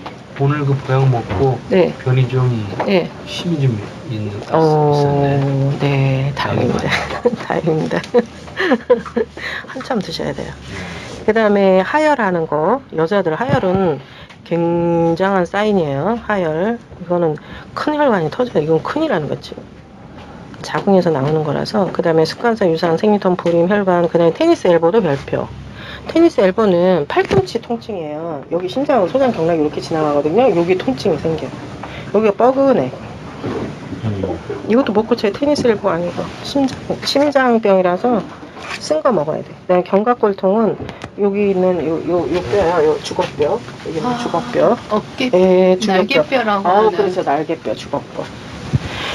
오늘 그 보약 먹고 네. 변이 좀 예. 힘이 좀 있는 것 있었네. 네, 다행입니다. 다행입니다. 한참 드셔야 돼요. 그 다음에 하혈하는 거. 여자들 하혈은 굉장한 사인이에요. 하혈. 이거는 큰 혈관이 터져요. 이건 큰일 나는 거지. 자궁에서 나오는 거라서. 그 다음에 습관성 유상 생리통 불임 혈관. 그 다음에 테니스 엘보도 별표. 테니스 엘보는 팔꿈치 통증이에요. 여기 심장, 소장 경락이 이렇게 지나가거든요. 여기 통증이 생겨요. 여기가 뻐근해. 이것도 못 고쳐요. 테니스 엘보 아니고 심장병이라서 쓴 거 먹어야 돼. 그다음에 견갑골통은 여기 있는 요 뼈야. 요 주걱뼈. 여기는 주걱뼈. 어깨 예, 주걱뼈. 날개뼈라고 아, 하는. 그래서 날개뼈, 주걱뼈.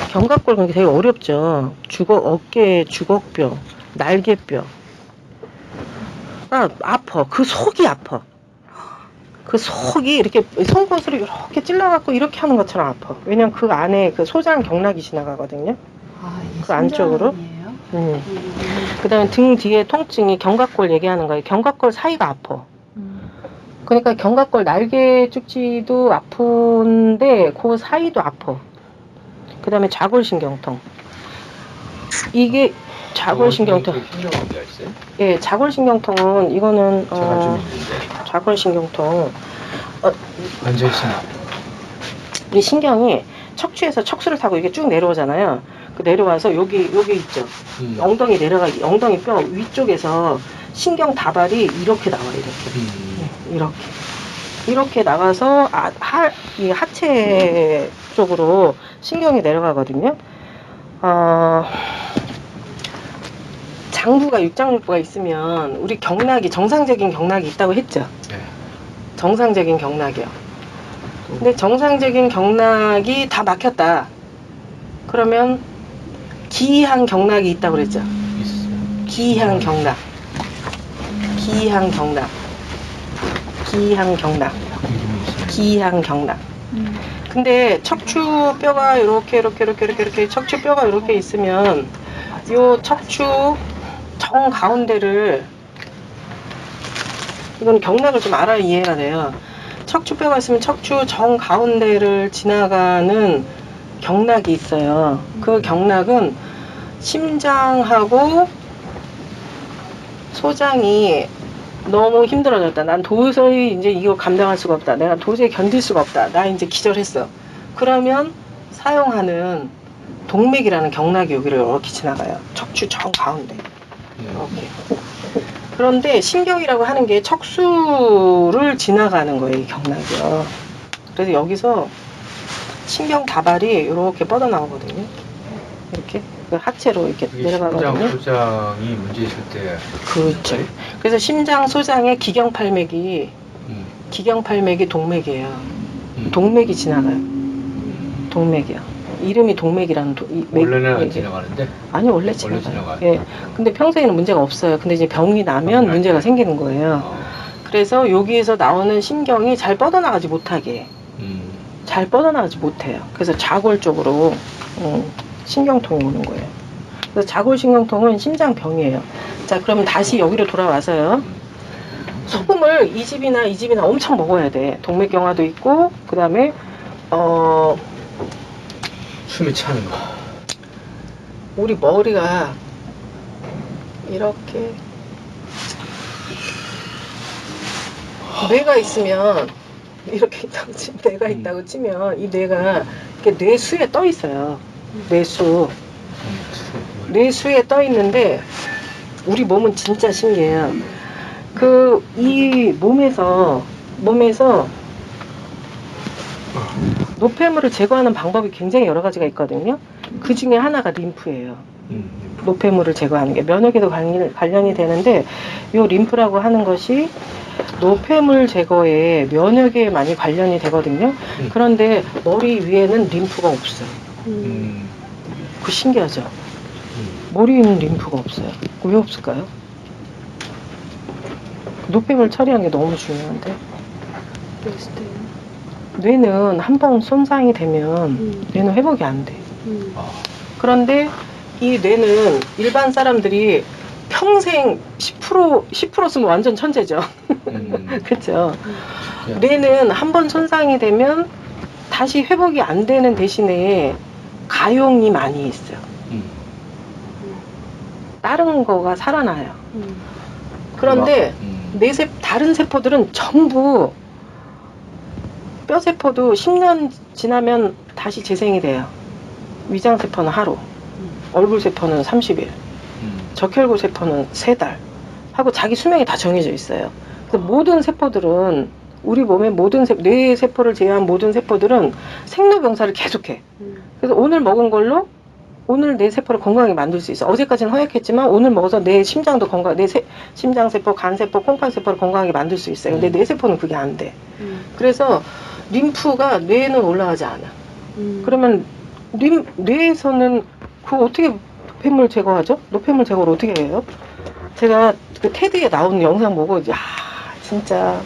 견갑골 그게 되게 어렵죠. 어깨, 주걱뼈, 날개뼈. 아, 아파. 그 속이 아파. 그 속이 이렇게 송곳으로 이렇게 찔러갖고 이렇게 하는 것처럼 아파. 왜냐면 그 안에 그 소장 경락이 지나가거든요. 아, 그 안쪽으로. 그 다음에 등 뒤에 통증이 견갑골 얘기하는 거예요. 견갑골 사이가 아파. 그러니까 견갑골 날개 쭉지도 아픈데 그 사이도 아파. 그 다음에 좌골신경통. 이게 좌골신경통. 신경 어디가 있어요? 예, 좌골신경통은 이거는 제가 좀 있는데 좌골신경통. 앉아 있으면 우리 신경이 척추에서 척수를 타고 이게 쭉 내려오잖아요. 그 내려와서 여기 있죠. 엉덩이 엉덩이 뼈 위쪽에서 신경 다발이 이렇게 나와요. 이렇게 나가서 이 하체 쪽으로 신경이 내려가거든요. 장부가 육장부가 있으면 우리 경락이 정상적인 경락이 있다고 했죠. 네. 정상적인 경락이요. 근데 정상적인 경락이 다 막혔다. 그러면 기이한 경락이 있다고 그랬죠. 있어요. 기이한 경락. 기이한 경락. 기이한 경락. 기이한 경락. 근데 척추뼈가 이렇게 척추뼈가 이렇게 있으면 요 척추 정 가운데를 이건 경락을 좀 알아야 이해가 돼요. 척추뼈가 있으면 척추 정 가운데를 지나가는 경락이 있어요. 그 경락은 심장하고 소장이 너무 힘들어졌다. 난 도저히 이제 이거 감당할 수가 없다. 내가 도저히 견딜 수가 없다. 나 이제 기절했어. 그러면 사용하는 동맥이라는 경락이 여기를 이렇게 지나가요. 척추 정 가운데. 이렇게. 그런데 신경이라고 하는 게 척수를 지나가는 거예요, 이 경락이요. 그래서 여기서 신경 다발이 이렇게 뻗어나오거든요. 이렇게 그 하체로 이렇게 내려가거든요. 심장 소장이 문제 있을 때. 그렇죠. 그래서 심장 소장의 기경팔맥이 동맥이에요. 동맥이 지나가요. 동맥이요. 이름이 동맥이라는 원래는 안 지나가는데? 아니 원래 지나가요. 예. 근데 평소에는 문제가 없어요. 근데 이제 병이 나면 문제가 생기는 거예요. 그래서 여기에서 나오는 신경이 잘 뻗어나가지 못하게 잘 뻗어나가지 못해요. 그래서 좌골 쪽으로 신경통이 오는 거예요. 그래서 좌골신경통은 심장병이에요. 자, 그러면 다시 여기로 돌아와서요. 소금을 이 집이나 엄청 먹어야 돼. 동맥경화도 있고, 그 다음에 숨이 차는 거. 우리 머리가 이렇게 뇌가 있으면 이렇게 뇌가 있다고 치면 이 뇌가 이렇게 뇌수에 떠 있어요. 뇌수에 떠 있는데 우리 몸은 진짜 신기해요. 이 몸에서 노폐물을 제거하는 방법이 굉장히 여러 가지가 있거든요. 그 중에 하나가 림프예요. 노폐물을 제거하는 게 면역에도 관련이 되는데 이 림프라고 하는 것이 노폐물 제거에 면역에 많이 관련이 되거든요. 그런데 머리 위에는 림프가 없어요. 그 신기하죠? 머리에는 림프가 없어요. 왜 없을까요? 노폐물 처리하는 게 너무 중요한데. 뇌는 한 번 손상이 되면 뇌는 회복이 안 돼. 그런데 이 뇌는 일반 사람들이 평생 10% 쓰면 완전 천재죠. 그렇죠. 뇌는 한 번 손상이 되면 다시 회복이 안 되는 대신에 가용이 많이 있어요. 다른 거가 살아나요. 그런데 다른 세포들은 전부 뼈세포도 10년 지나면 다시 재생이 돼요. 위장세포는 하루, 얼굴세포는 30일, 적혈구세포는 3달 하고 자기 수명이 다 정해져 있어요. 그래서 모든 세포들은 우리 몸의 모든 뇌 세포를 제외한 모든 세포들은 생로병사를 계속해. 그래서 오늘 먹은 걸로 오늘 내 세포를 건강하게 만들 수 있어. 어제까지는 허약했지만 오늘 먹어서 내 심장도 심장세포, 간세포, 콩팥세포를 건강하게 만들 수 있어요. 근데 뇌 세포는 그게 안 돼. 그래서 림프가 뇌에는 올라가지 않아. 그러면 뇌에서는 그거 어떻게 노폐물 제거하죠? 노폐물 제거를 어떻게 해요? 제가 그 테드에 나온 영상 보고 야 진짜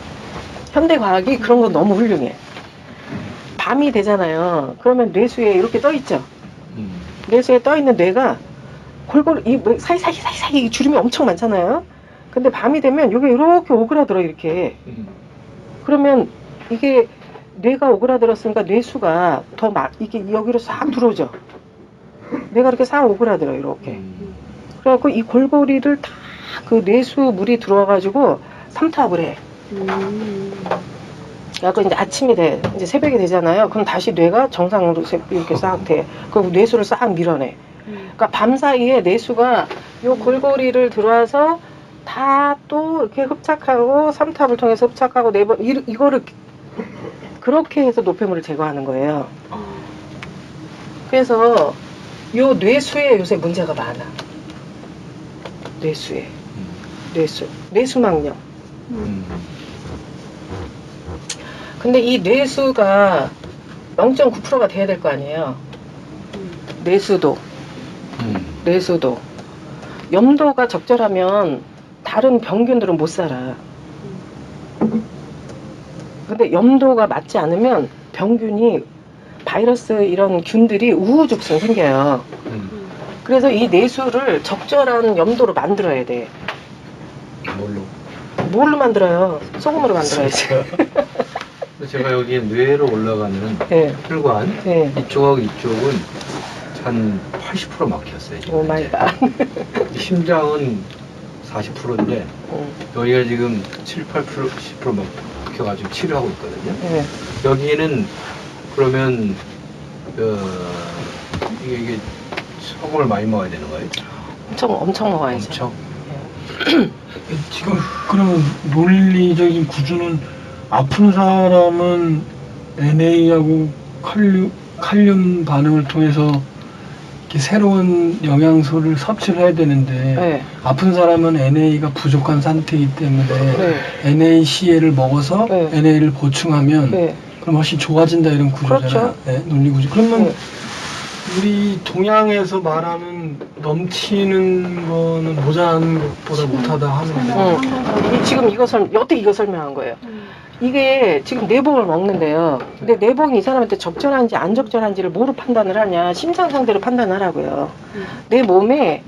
현대과학이 그런 건 너무 훌륭해. 밤이 되잖아요. 그러면 뇌수에 이렇게 떠 있죠. 뇌수에 떠 있는 뇌가 골고루 사이사이 주름이 엄청 많잖아요. 근데 밤이 되면 이게 이렇게 오그라들어 이렇게. 그러면 이게 뇌가 오그라들었으니까 뇌수가 더 이게 여기로 싹 들어오죠. 뇌가 이렇게 싹 오그라들어 이렇게. 그래갖고 이 골고리를 다 그 뇌수 물이 들어와가지고 삼투압을 해. 그래갖고 이제 아침이 돼, 이제 새벽이 되잖아요. 그럼 다시 뇌가 정상으로 이렇게 싹 돼. 그리고 뇌수를 싹 밀어내. 그러니까 밤 사이에 뇌수가 요 골고리를 들어와서 다 또 이렇게 흡착하고 삼투압을 통해서 흡착하고 이거를 그렇게 해서 노폐물을 제거하는 거예요. 그래서 요 뇌수에 요새 문제가 많아. 뇌수막염. 근데 이 뇌수가 0.9%가 돼야 될 거 아니에요. 뇌수도. 염도가 적절하면 다른 병균들은 못 살아. 근데 염도가 맞지 않으면 병균이 바이러스 이런 균들이 우후죽순 생겨요. 그래서 이 뇌수를 적절한 염도로 만들어야 돼. 뭘로 만들어요? 소금으로 만들어야지. 제가 여기 뇌로 올라가는 혈관 이쪽하고 이쪽은 한 80% 막혔어요. 오 마이 갓. 심장은 40%인데 여기가 지금 7, 8%, 10% 막혀가지고 치료하고 있거든요. 여기는 그러면 이게 소금을 많이 먹어야 되는 거예요? 엄청 먹어야죠. 엄청? 지금 그러면 논리적인 구조는 아픈 사람은 NA하고 칼륨 반응을 통해서 이렇게 새로운 영양소를 섭취를 해야 되는데 아픈 사람은 NA가 부족한 상태이기 때문에 NaCl을 먹어서 NA를 보충하면 그럼 훨씬 좋아진다 이런 구조잖아요. 그렇죠. 논리 구조. 그러면 우리 동양에서 말하는 넘치는 거는 모자란 것보다 못하다 하는 지금 어떻게 이거 설명한 거예요? 이게 지금 내복을 먹는데요. 근데 내복이 이 사람한테 적절한지 안 적절한지를 뭐로 판단을 하냐? 심장 상태로 판단하라고요. 내 몸에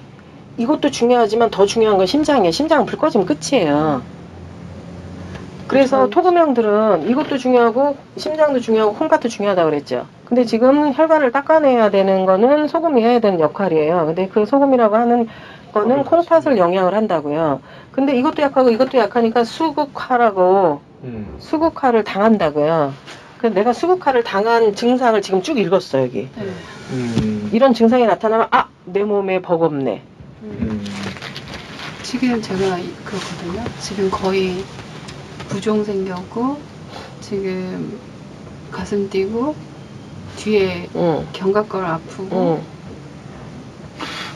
이것도 중요하지만 더 중요한 건 심장이에요. 심장은 불 꺼지면 끝이에요. 그래서 토금형들은 이것도 중요하고 심장도 중요하고 콩팥도 중요하다고 그랬죠. 근데 지금 혈관을 닦아내야 되는 거는 소금이 해야 되는 역할이에요. 근데 그 소금이라고 하는 거는 콩팥을 영향을 한다고요. 근데 이것도 약하고 이것도 약하니까 수국화라고 수국화를 당한다고요. 그래서 내가 수국화를 당한 증상을 지금 쭉 읽었어요, 여기. 이런 증상이 나타나면 내 몸에 버겁네. 지금 제가 그렇거든요. 지금 거의 부종 생겼고 지금 가슴 뛰고 뒤에 견갑골 아프고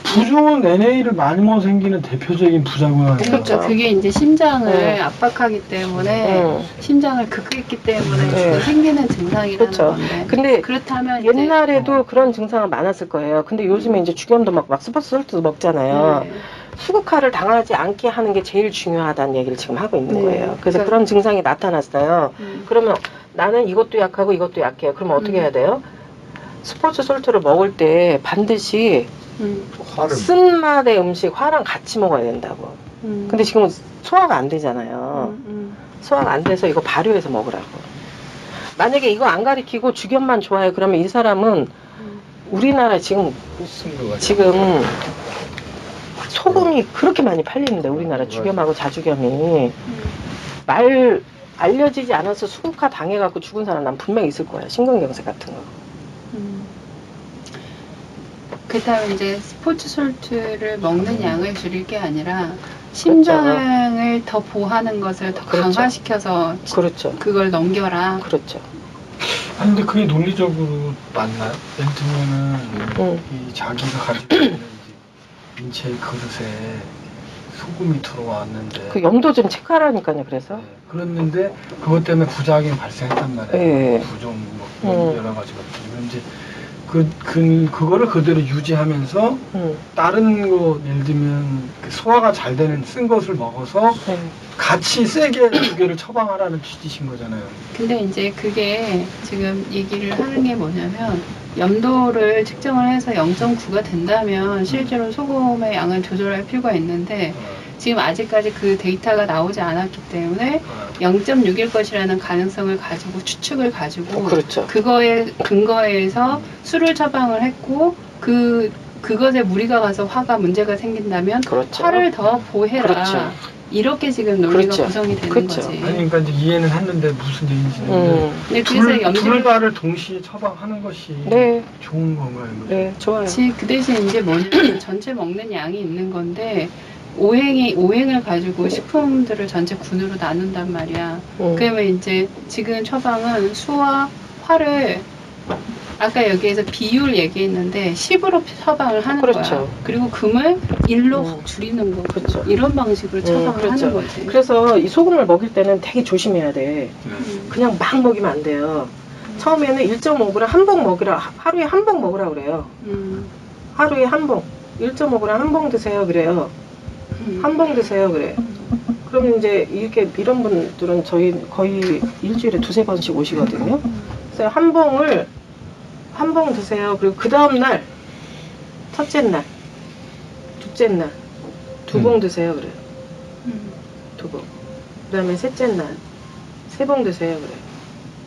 부종은 NA를 많이 먹어 생기는 대표적인 부작용 아니에요? 그렇죠. 그게 이제 심장을 압박하기 때문에 심장을 극했기 때문에 생기는 증상이라는 건데. 근데 그렇다면 옛날에도 그런 증상은 많았을 거예요. 근데 요즘에 이제 죽염도 막 스포츠설도 먹잖아요. 수국화를 당하지 않게 하는 게 제일 중요하다는 얘기를 지금 하고 있는 거예요. 그래서 그런 증상이 나타났어요. 그러면 나는 이것도 약하고 이것도 약해요. 그러면 어떻게 해야 돼요? 스포츠 솔트를 먹을 때 반드시 화를 쓴맛의 음식, 화랑 같이 먹어야 된다고. 근데 지금은 소화가 안 되잖아요. 소화가 안 돼서 이거 발효해서 먹으라고. 만약에 이거 안 가리키고 죽염만 좋아해, 그러면 이 사람은 우리나라 지금 소금이 그렇게 많이 팔리는데, 우리나라 죽염하고 자죽염이 말 알려지지 않아서 수국화 당해갖고 죽은 사람 난 분명히 있을 거야. 심근경색 같은 거. 그다음에 이제 스포츠 솔트를 먹는 양을 줄일 게 아니라 심장을 더 보호하는 것을 더 그렇죠. 강화시켜서 그렇죠. 그걸 넘겨라. 그렇죠. 아니 근데 그게 논리적으로 맞나요? 예를 들면은 이 자기가 가지고 있는 이제 인체의 그릇에 소금이 들어왔는데 그 염도 좀 체크하라니까요. 그래서 그랬는데 그것 때문에 부작용이 발생했단 말이에요. 예. 부종 뭐 여러 가지 것들이. 그럼 이제 그거를 그대로 유지하면서 다른 거 예를 들면 그 소화가 잘 되는 쓴 것을 먹어서 같이 세게 두 개를 처방하라는 취지신 거잖아요. 근데 이제 그게 지금 얘기를 하는 게 뭐냐면 염도를 측정을 해서 0.9가 된다면 실제로 소금의 양을 조절할 필요가 있는데 지금 아직까지 그 데이터가 나오지 않았기 때문에 0.6일 것이라는 가능성을 가지고 추측을 가지고 그렇죠. 그거에 근거해서 술을 처방을 했고 그것에 무리가 가서 화가 문제가 생긴다면 그렇죠. 화를 더 보해라. 그렇죠. 이렇게 지금 논리가 그렇죠. 구성이 되는 그렇죠. 거지. 아니 그러니까 이제 이해는 했는데 무슨 얘기인지는 근데 그래서 둘 다를 동시에 처방하는 것이 네. 좋은 건가요? 네, 좋아요. 그 대신 이제 뭐냐면 전체 먹는 양이 있는 건데 오행을 가지고 식품들을 전체 군으로 나눈단 말이야. 그러면 이제 지금 처방은 수와 화를 아까 여기에서 비율 얘기했는데 10으로 처방을 하는 그렇죠. 거야. 그리고 금을 1로 확 줄이는 거. 그렇죠. 이런 방식으로 처방을 그렇죠. 하는 거지. 그래서 이 소금을 먹일 때는 되게 조심해야 돼. 그냥 막 먹이면 안 돼요. 처음에는 1.5g 한 봉 먹으라, 하루에 한 봉 먹으라 그래요. 하루에 한 봉, 1.5g 한 봉 드세요 그래요. 한 봉 드세요 그래. 그럼 이제 이렇게 이런 분들은 저희 거의 일주일에 2-3번씩 오시거든요. 그래서 한 봉 드세요. 그리고 그 다음 날, 첫째 날, 둘째 날, 2봉 드세요 그래. 2봉. 그 다음에 셋째 날, 3봉 드세요 그래.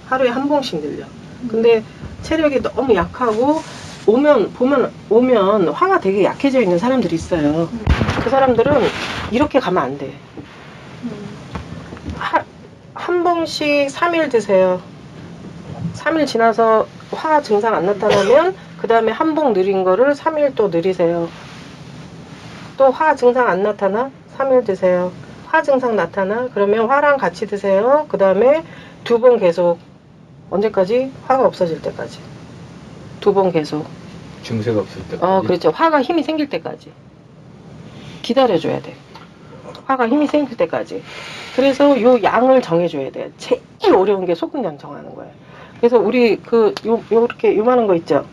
하루에 한 봉씩 늘려. 근데 체력이 너무 약하고 오면 화가 되게 약해져 있는 사람들이 있어요. 그 사람들은 이렇게 가면 안 돼. 한 봉씩 3일 드세요. 3일 지나서 화 증상 안 나타나면 그 다음에 한 봉 느린 거를 3일 또 느리세요. 또 화 증상 안 나타나? 3일 드세요. 화 증상 나타나? 그러면 화랑 같이 드세요. 그 다음에 2봉 계속. 언제까지? 화가 없어질 때까지. 2봉 계속. 증세가 없을 때까지. 그렇죠. 화가 힘이 생길 때까지. 기다려줘야 돼. 화가 힘이 생길 때까지. 그래서 요 양을 정해줘야 돼. 제일 어려운 게 소금량 정하는 거예요. 그래서 우리 요렇게 요만한 거 있죠?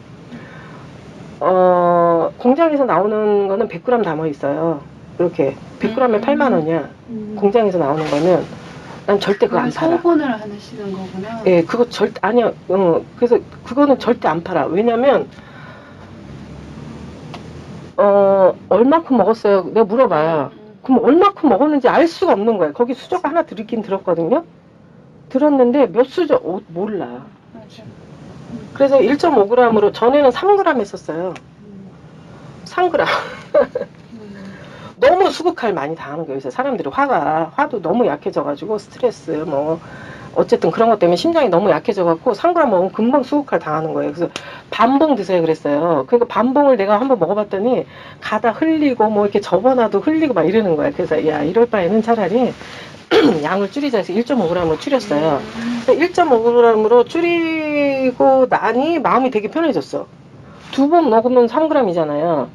공장에서 나오는 거는 100g 담아 있어요. 이렇게 100g에 8만 원이야. 공장에서 나오는 거는 난 절대 그거 안 팔아. 소분을 하시는 거구나. 예, 그거 절대 아니야. 그래서 그거는 절대 안 팔아. 왜냐면 얼마큼 먹었어요? 내가 물어봐요. 그럼 얼마큼 먹었는지 알 수가 없는 거야. 거기 수저가 하나 들었긴 들었거든요. 들었는데 몇 수저 몰라. 맞아. 그래서 1.5g으로 전에는 3g 했었어요. 3g. 너무 수국할 많이 당하는 거예요. 그래서 사람들이 화도 너무 약해져가지고 스트레스 뭐 어쨌든 그런 것 때문에 심장이 너무 약해져갖고 3g 먹으면 금방 수국할 당하는 거예요. 그래서 반봉 드세요 그랬어요. 그러니까 반봉을 내가 한번 먹어봤더니 가다 흘리고 뭐 이렇게 접어놔도 흘리고 막 이러는 거예요. 그래서 야 이럴 바에는 차라리 양을 줄이자 해서 1.5g으로 줄였어요. 1.5g으로 줄이고 나니 마음이 되게 편해졌어. 2봉 먹으면 3g이잖아요.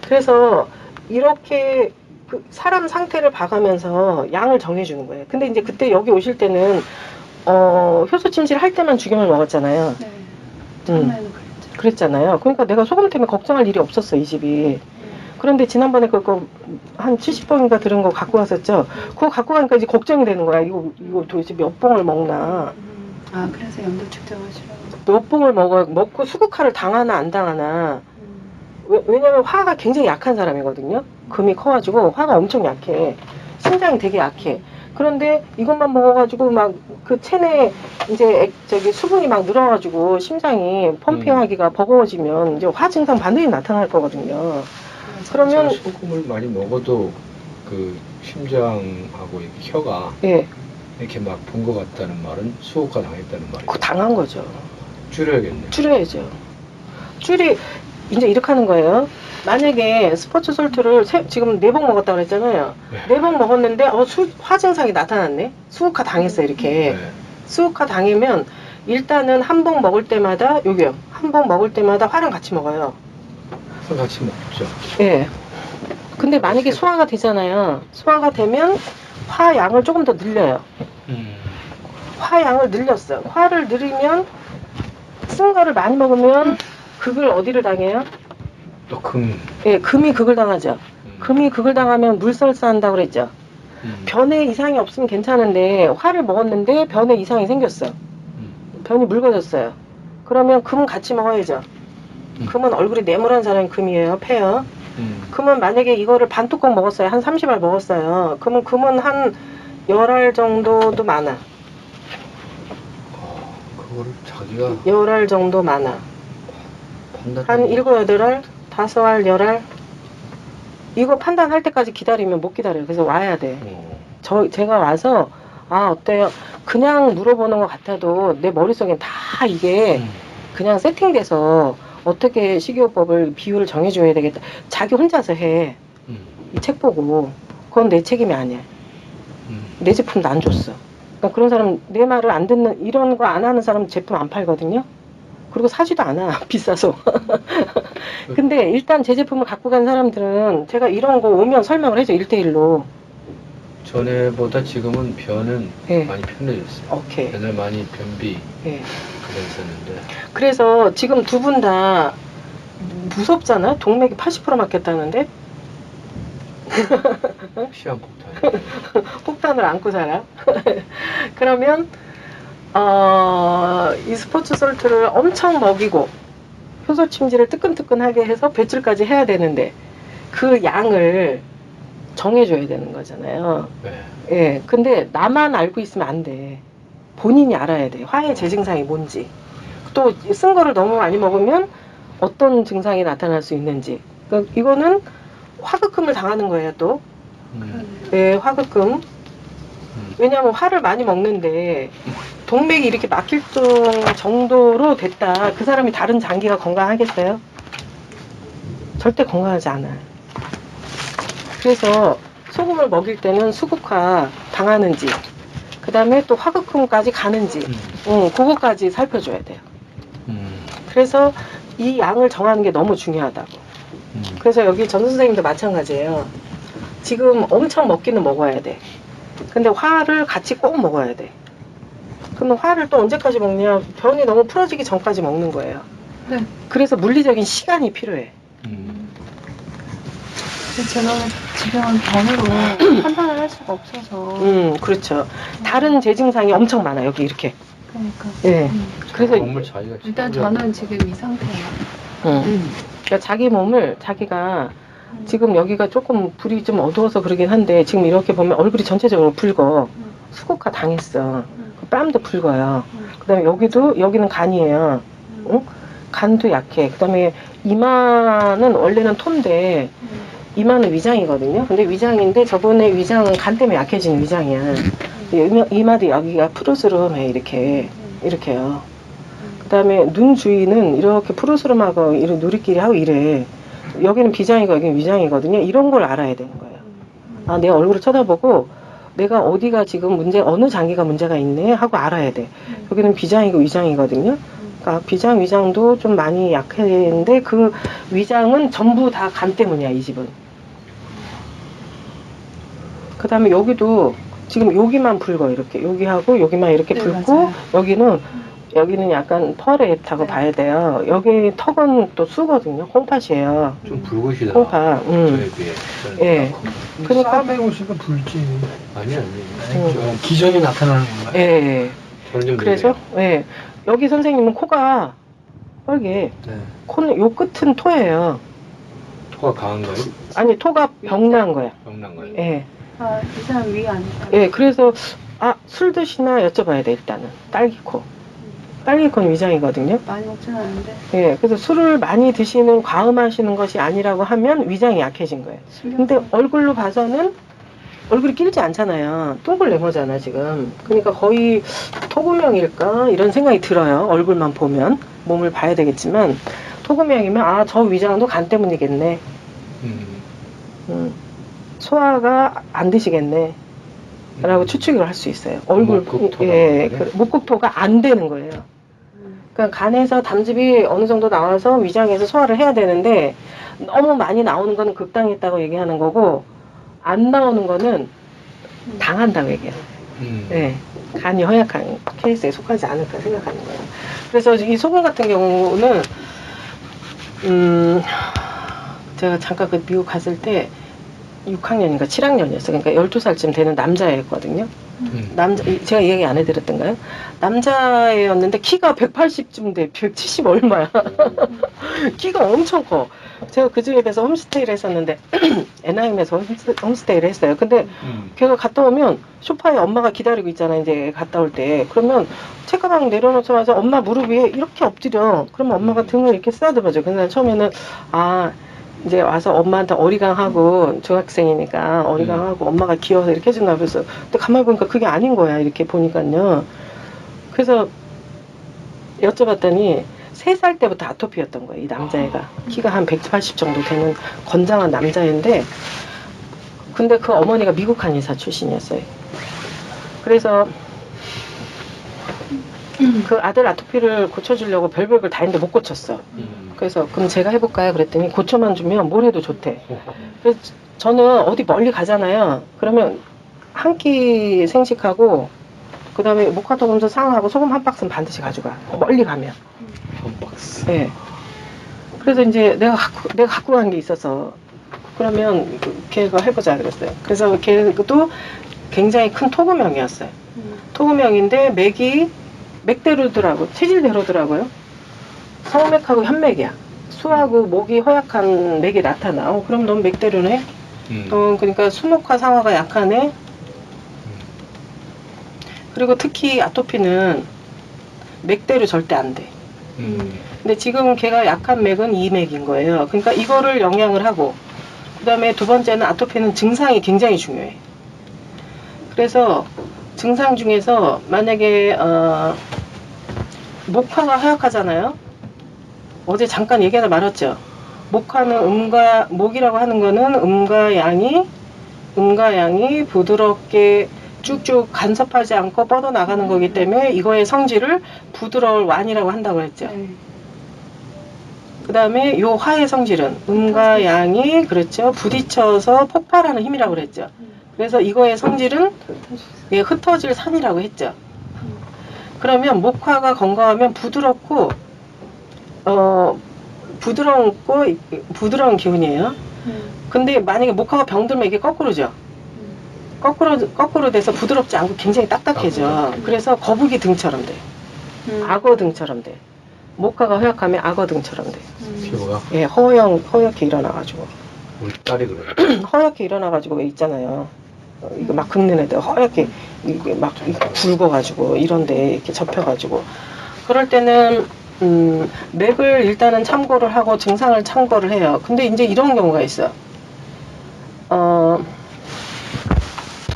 그래서 이렇게 그 사람 상태를 봐가면서 양을 정해주는 거예요. 근데 이제 그때 여기 오실 때는 효소 침실 할 때만 죽염을 먹었잖아요. 네. 처음에는 그랬죠. 그랬잖아요. 그러니까 내가 소금 때문에 걱정할 일이 없었어, 이 집이. 그런데 지난번에 그거 한 70봉인가 들은 거 갖고 왔었죠. 그거 갖고 가니까 이제 걱정이 되는 거야. 이거 도대체 몇 봉을 먹나. 그래서 염도 측정하시라고. 몇 봉을 먹고 수국화를 당하나 안 당하나. 왜냐면 화가 굉장히 약한 사람이거든요. 금이 커가지고 화가 엄청 약해. 심장이 되게 약해. 그런데 이것만 먹어가지고 막 그 체내 이제 저기 수분이 막 늘어가지고 심장이 펌핑하기가 버거워지면 이제 화 증상 반드시 나타날 거거든요. 그러면 소금을 많이 먹어도 그 심장하고 이렇게 혀가 예, 이렇게 막 본 것 같다는 말은 수호가 당했다는 말이에요. 그 당한 거죠. 줄여야겠네요. 줄여야죠. 이제 이렇게 하는 거예요. 만약에 스포츠 솔트를 지금 4봉 먹었다고 그랬잖아요. 네. 4봉 먹었는데 화 증상이 나타났네. 수국화 당했어 이렇게. 네. 수국화 당하면 일단은 한 봉 먹을 때마다 여기요. 한 봉 먹을 때마다 화랑 같이 먹어요. 그래서 같이 먹죠. 예. 근데 만약에 소화가 되잖아요. 소화가 되면 화 양을 조금 더 늘려요. 화 양을 늘렸어요. 화를 늘리면 쓴 거를 많이 먹으면 극을 어디를 당해요? 또 금. 예, 금이 극을 당하죠. 금이 극을 당하면 물설사한다고 그랬죠. 변에 이상이 없으면 괜찮은데 화를 먹었는데 변에 이상이 생겼어. 변이 묽어졌어요. 그러면 금 같이 먹어야죠. 금은 얼굴이 네모난 사람이 금이에요. 패요. 금은 만약에 이거를 반 뚜껑 먹었어요. 한 30알 먹었어요. 그러면 금은 한 10알 정도도 많아. 그거를 자기가 10알 정도 많아. 판단. 한 7, 8알? 5알, 10알? 이거 판단할 때까지 기다리면 못 기다려요. 그래서 와야 돼. 제가 와서 어때요? 그냥 물어보는 것 같아도 내 머릿속엔 다 이게 그냥 세팅돼서 어떻게 식이요법을 비율을 정해줘야 되겠다. 자기 혼자서 해. 이 책 보고. 그건 내 책임이 아니야. 내 제품도 안 줬어. 그러니까 그런 사람 내 말을 안 듣는 이런 거 안 하는 사람 제품 안 팔거든요. 그리고 사지도 않아. 비싸서. 근데 일단 제 제품을 갖고 간 사람들은 제가 이런 거 오면 설명을 해줘. 1대1로. 전에보다 지금은 변은 예. 많이 편해졌어요. 오케이. 옛날 많이 변비 예. 그랬었는데. 그래서 지금 두 분 다 무섭잖아. 동맥이 80% 막혔다는데 시한폭탄. 폭탄을 안고 살아. 그러면 이 스포츠 솔트를 엄청 먹이고 효소 침질을 뜨끈뜨끈하게 해서 배출까지 해야 되는데 그 양을 정해줘야 되는 거잖아요. 네. 예. 근데 나만 알고 있으면 안 돼. 본인이 알아야 돼. 화의 재증상이 뭔지. 또 쓴 거를 너무 많이 먹으면 어떤 증상이 나타날 수 있는지. 그러니까 이거는 화극금을 당하는 거예요, 또. 예, 화극금. 왜냐하면 화를 많이 먹는데 동맥이 이렇게 막힐 정도로 됐다. 그 사람이 다른 장기가 건강하겠어요? 절대 건강하지 않아요. 그래서 소금을 먹일 때는 수국화 당하는지, 그 다음에 또 화극금까지 가는지, 그거까지 살펴줘야 돼요. 그래서 이 양을 정하는 게 너무 중요하다고. 그래서 여기 전 선생님도 마찬가지예요. 지금 엄청 먹기는 먹어야 돼. 근데 화를 같이 꼭 먹어야 돼. 그러면 화를 또 언제까지 먹냐? 변이 너무 풀어지기 전까지 먹는 거예요. 네. 그래서 물리적인 시간이 필요해. 근데 제가 지금은 변으로 판단을 할 수가 없어서. 그렇죠. 다른 재증상이 엄청 많아, 여기 이렇게. 그러니까. 예. 그래서 몸을 자기가 일단 직접 저는 지금 이 상태예요. 그러니까 자기 몸을 자기가 지금 여기가 조금 불이 좀 어두워서 그러긴 한데 지금 이렇게 보면 얼굴이 전체적으로 붉어. 수국화 당했어. 뺨도 붉어요. 그다음에 여기는 간이에요. 응? 간도 약해. 그다음에 이마는 원래는 톤데 이마는 위장이거든요. 근데 위장인데 저번에 위장은 간 때문에 약해진 위장이야. 이마도 여기가 푸르스름해 이렇게요. 그다음에 눈 주위는 이렇게 푸르스름하고 이런 누리끼리 하고 이래. 여기는 비장이고 여기는 위장이거든요. 이런 걸 알아야 되는 거예요. 내 얼굴을 쳐다보고 내가 어디가 지금 어느 장기가 문제가 있네 하고 알아야 돼. 여기는 비장이고 위장이거든요. 그러니까 비장, 위장도 좀 많이 약했는데 그 위장은 전부 다 간 때문이야, 이 집은. 그 다음에 여기도 지금 여기만 붉어, 이렇게. 여기하고 여기만 이렇게 네, 붉고 맞아요. 여기는 약간 펄에타고 네. 봐야 돼요. 여기 턱은 또 수거든요. 콩팥이에요. 좀 붉으시다. 콩팥. 저에 비해. 저는 예. 그러니까 싸매고 오니까 불지. 아니. 기전이 나타나는 건가요? 예. 저는 좀 그래서 그래요. 예. 여기 선생님은 코가 빨개. 네. 코는 요 끝은 토예요. 토가 강한가요? 아니 토가 병난 거야. 병난 거예요? 예. 아, 이 사람 위 아닐까? 예, 그래서 술 드시나 여쭤봐야 돼 일단은. 딸기코. 딸기코는 위장이거든요. 많이 먹진 않은데. 예, 그래서 술을 많이 드시는 과음하시는 것이 아니라고 하면 위장이 약해진 거예요. 근데 얼굴로 봐서는 얼굴이 길지 않잖아요. 동글레모잖아 지금. 그러니까 거의 토구명일까 이런 생각이 들어요. 얼굴만 보면 몸을 봐야 되겠지만 토구명이면 저 위장도 간 때문이겠네. 소화가 안 되시겠네. 라고 추측을 할 수 있어요. 얼굴, 목국토가 안 되는 거예요. 그러니까 간에서 담즙이 어느 정도 나와서 위장에서 소화를 해야 되는데 너무 많이 나오는 거는 극당했다고 얘기하는 거고 안 나오는 거는 당한다고 얘기해요. 네, 간이 허약한 케이스에 속하지 않을까 생각하는 거예요. 그래서 이 소금 같은 경우는 제가 잠깐 그 미국 갔을 때 6학년인가 7학년이었어요. 그러니까 12살쯤 되는 남자애였거든요. 제가 얘기 안 해드렸던가요? 남자애였는데 키가 180쯤 돼. 170 얼마야. 키가 엄청 커. 제가 그 집에서 홈스테이를 했었는데 NIM에서 홈스테이를 했어요. 근데 걔가 갔다 오면 소파에 엄마가 기다리고 있잖아. 이제 갔다 올 때. 그러면 책가방 내려놓자마자 엄마 무릎 위에 이렇게 엎드려. 그러면 엄마가 등을 이렇게 쓰다듬어줘. 근데 난 처음에는 이제 와서 엄마한테 어리광하고 중학생이니까 어리광하고 엄마가 귀여워서 이렇게 해준다 그래서 근데 가만히 보니까 그게 아닌 거야 이렇게 보니까요. 그래서 여쭤봤더니 3살 때부터 아토피였던 거예요. 이 남자애가 키가 한 180 정도 되는 건장한 남자애인데 근데 그 어머니가 미국 한의사 출신이었어요. 그래서 그 아들 아토피를 고쳐주려고 별별 걸 다 했는데 못 고쳤어. 그래서 그럼 제가 해볼까요? 그랬더니 고쳐만 주면 뭘 해도 좋대. 그래서 저는 어디 멀리 가잖아요. 그러면 한 끼 생식하고 그 다음에 모카토 검사 상하고 소금 한 박스는 반드시 가져가. 멀리 가면. 한 박스. 네. 그래서 이제 내가 갖고 간 게 있어서 그러면 걔가 해보자 그랬어요. 그래서 걔도 굉장히 큰 토구명이었어요. 토구명인데 맥대로더라고. 체질대로더라고요. 성맥하고 현맥이야. 수하고 목이 허약한 맥이 나타나. 그럼 넌 맥대로네? 그러니까 수목화 상화가 약하네? 그리고 특히 아토피는 맥대로 절대 안 돼. 근데 지금 걔가 약한 맥은 이맥인 거예요. 그러니까 이거를 영양을 하고 그 다음에 두 번째는 아토피는 증상이 굉장히 중요해. 그래서 증상 중에서 만약에 목화가 허약하잖아요. 어제 잠깐 얘기하다 말았죠. 목화는 목이라고 하는 거는 음과 양이 부드럽게 쭉쭉 간섭하지 않고 뻗어나가는 거기 때문에 이거의 성질을 부드러울 완이라고 한다고 했죠. 그 다음에 요 화의 성질은 음과 양이 그렇죠. 부딪혀서 폭발하는 힘이라고 그랬죠. 그래서 이거의 성질은 흩어질 산이라고 했죠. 그러면 목화가 건강하면 부드러운 기운이에요. 근데 만약에 목화가 병들면 이게 거꾸로죠. 거꾸로 돼서 부드럽지 않고 굉장히 딱딱해져. 그래서 거북이 등처럼 돼. 악어 등처럼 돼. 목화가 허약하면 악어 등처럼 돼. 피부가? 예, 허옇게 일어나가지고. 우리 딸이 그래요. 허옇게 일어나가지고 왜 있잖아요. 이거 막 긁는 애들 허옇게 이게 막 굵어가지고 이런데 이렇게 접혀가지고 그럴 때는 맥을 일단은 참고를 하고 증상을 참고를 해요. 근데 이제 이런 경우가 있어.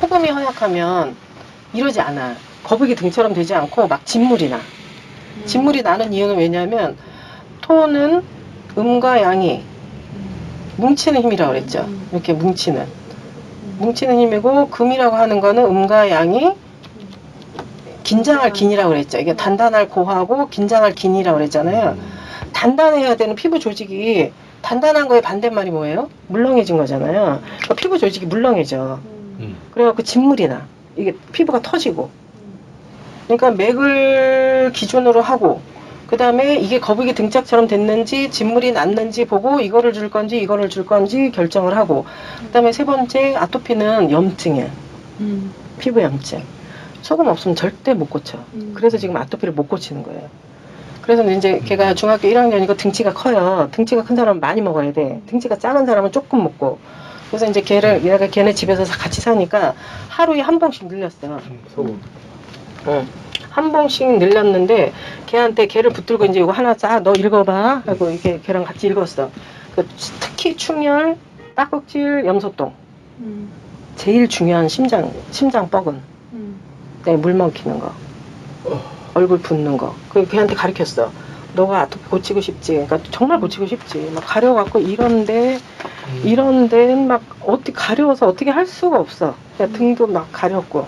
토금이 허약하면 이러지 않아. 거북이 등처럼 되지 않고 막 진물이 나. 진물이 나는 이유는 왜냐면 토는 음과 양이 뭉치는 힘이라고 그랬죠. 이렇게 뭉치는 힘이고 금이라고 하는 거는 음과 양이 긴장할 긴이라고 그랬죠. 이게 단단할 고하고 긴장할 긴이라고 그랬잖아요. 단단해야 되는 피부 조직이 단단한 거의 반대말이 뭐예요? 물렁해진 거잖아요. 그러니까 피부 조직이 물렁해져. 그래갖고 진물이 나. 이게 피부가 터지고. 그러니까 맥을 기준으로 하고 그 다음에 이게 거북이 등짝처럼 됐는지 진물이 났는지 보고 이거를 줄 건지 결정을 하고 그 다음에 세 번째 아토피는 염증이야. 피부 염증. 소금 없으면 절대 못 고쳐. 그래서 지금 아토피를 못 고치는 거예요. 그래서 이제 걔가 중학교 1학년이고 등치가 커요. 등치가 큰 사람은 많이 먹어야 돼. 등치가 작은 사람은 조금 먹고. 그래서 이제 얘가 걔네 집에서 같이 사니까 하루에 한 봉씩 늘렸어. 소금. 한 봉씩 늘렸는데 걔한테 걔를 붙들고 이제 이거 하나 짜, 너 읽어봐 하고 이렇게 걔랑 같이 읽었어. 특히 충혈, 딱꼭질, 염소똥. 제일 중요한 심장 뻐근. 네, 물 먹히는 거. 얼굴 붓는 거. 그 걔한테 가르쳤어. 너가 아토피 고치고 싶지. 그러니까 정말 고치고 싶지. 막 가려갖고 이런데 막 어떻게 가려워서 어떻게 할 수가 없어. 그냥 등도 막 가렸고.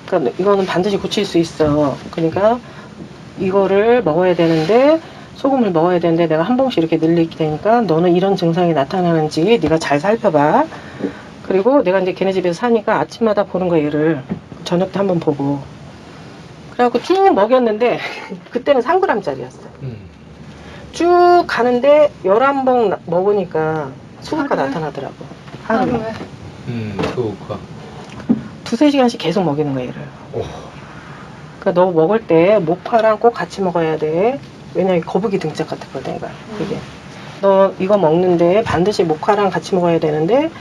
그러니까 이거는 반드시 고칠 수 있어. 그러니까 이거를 먹어야 되는데 소금을 먹어야 되는데 내가 한 봉씩 이렇게 늘릴 테니까 너는 이런 증상이 나타나는지 네가 잘 살펴봐. 그리고 내가 이제 걔네 집에서 사니까 아침마다 보는 거야 얘를. 저녁 때 한번 보고. 그래갖고 쭉 먹였는데 그때는 3g짜리였어. 쭉 가는데 11봉 먹으니까 수국가 나타나더라고. 하루에. 소금과. 2-3시간씩 계속 먹이는 거야 얘를. 오. 그러니까 너 먹을 때 모카랑 꼭 같이 먹어야 돼. 왜냐면 거북이 등짝 같았거든 얘가. 그게. 너 이거 먹는데 반드시 모카랑 같이 먹어야 되는데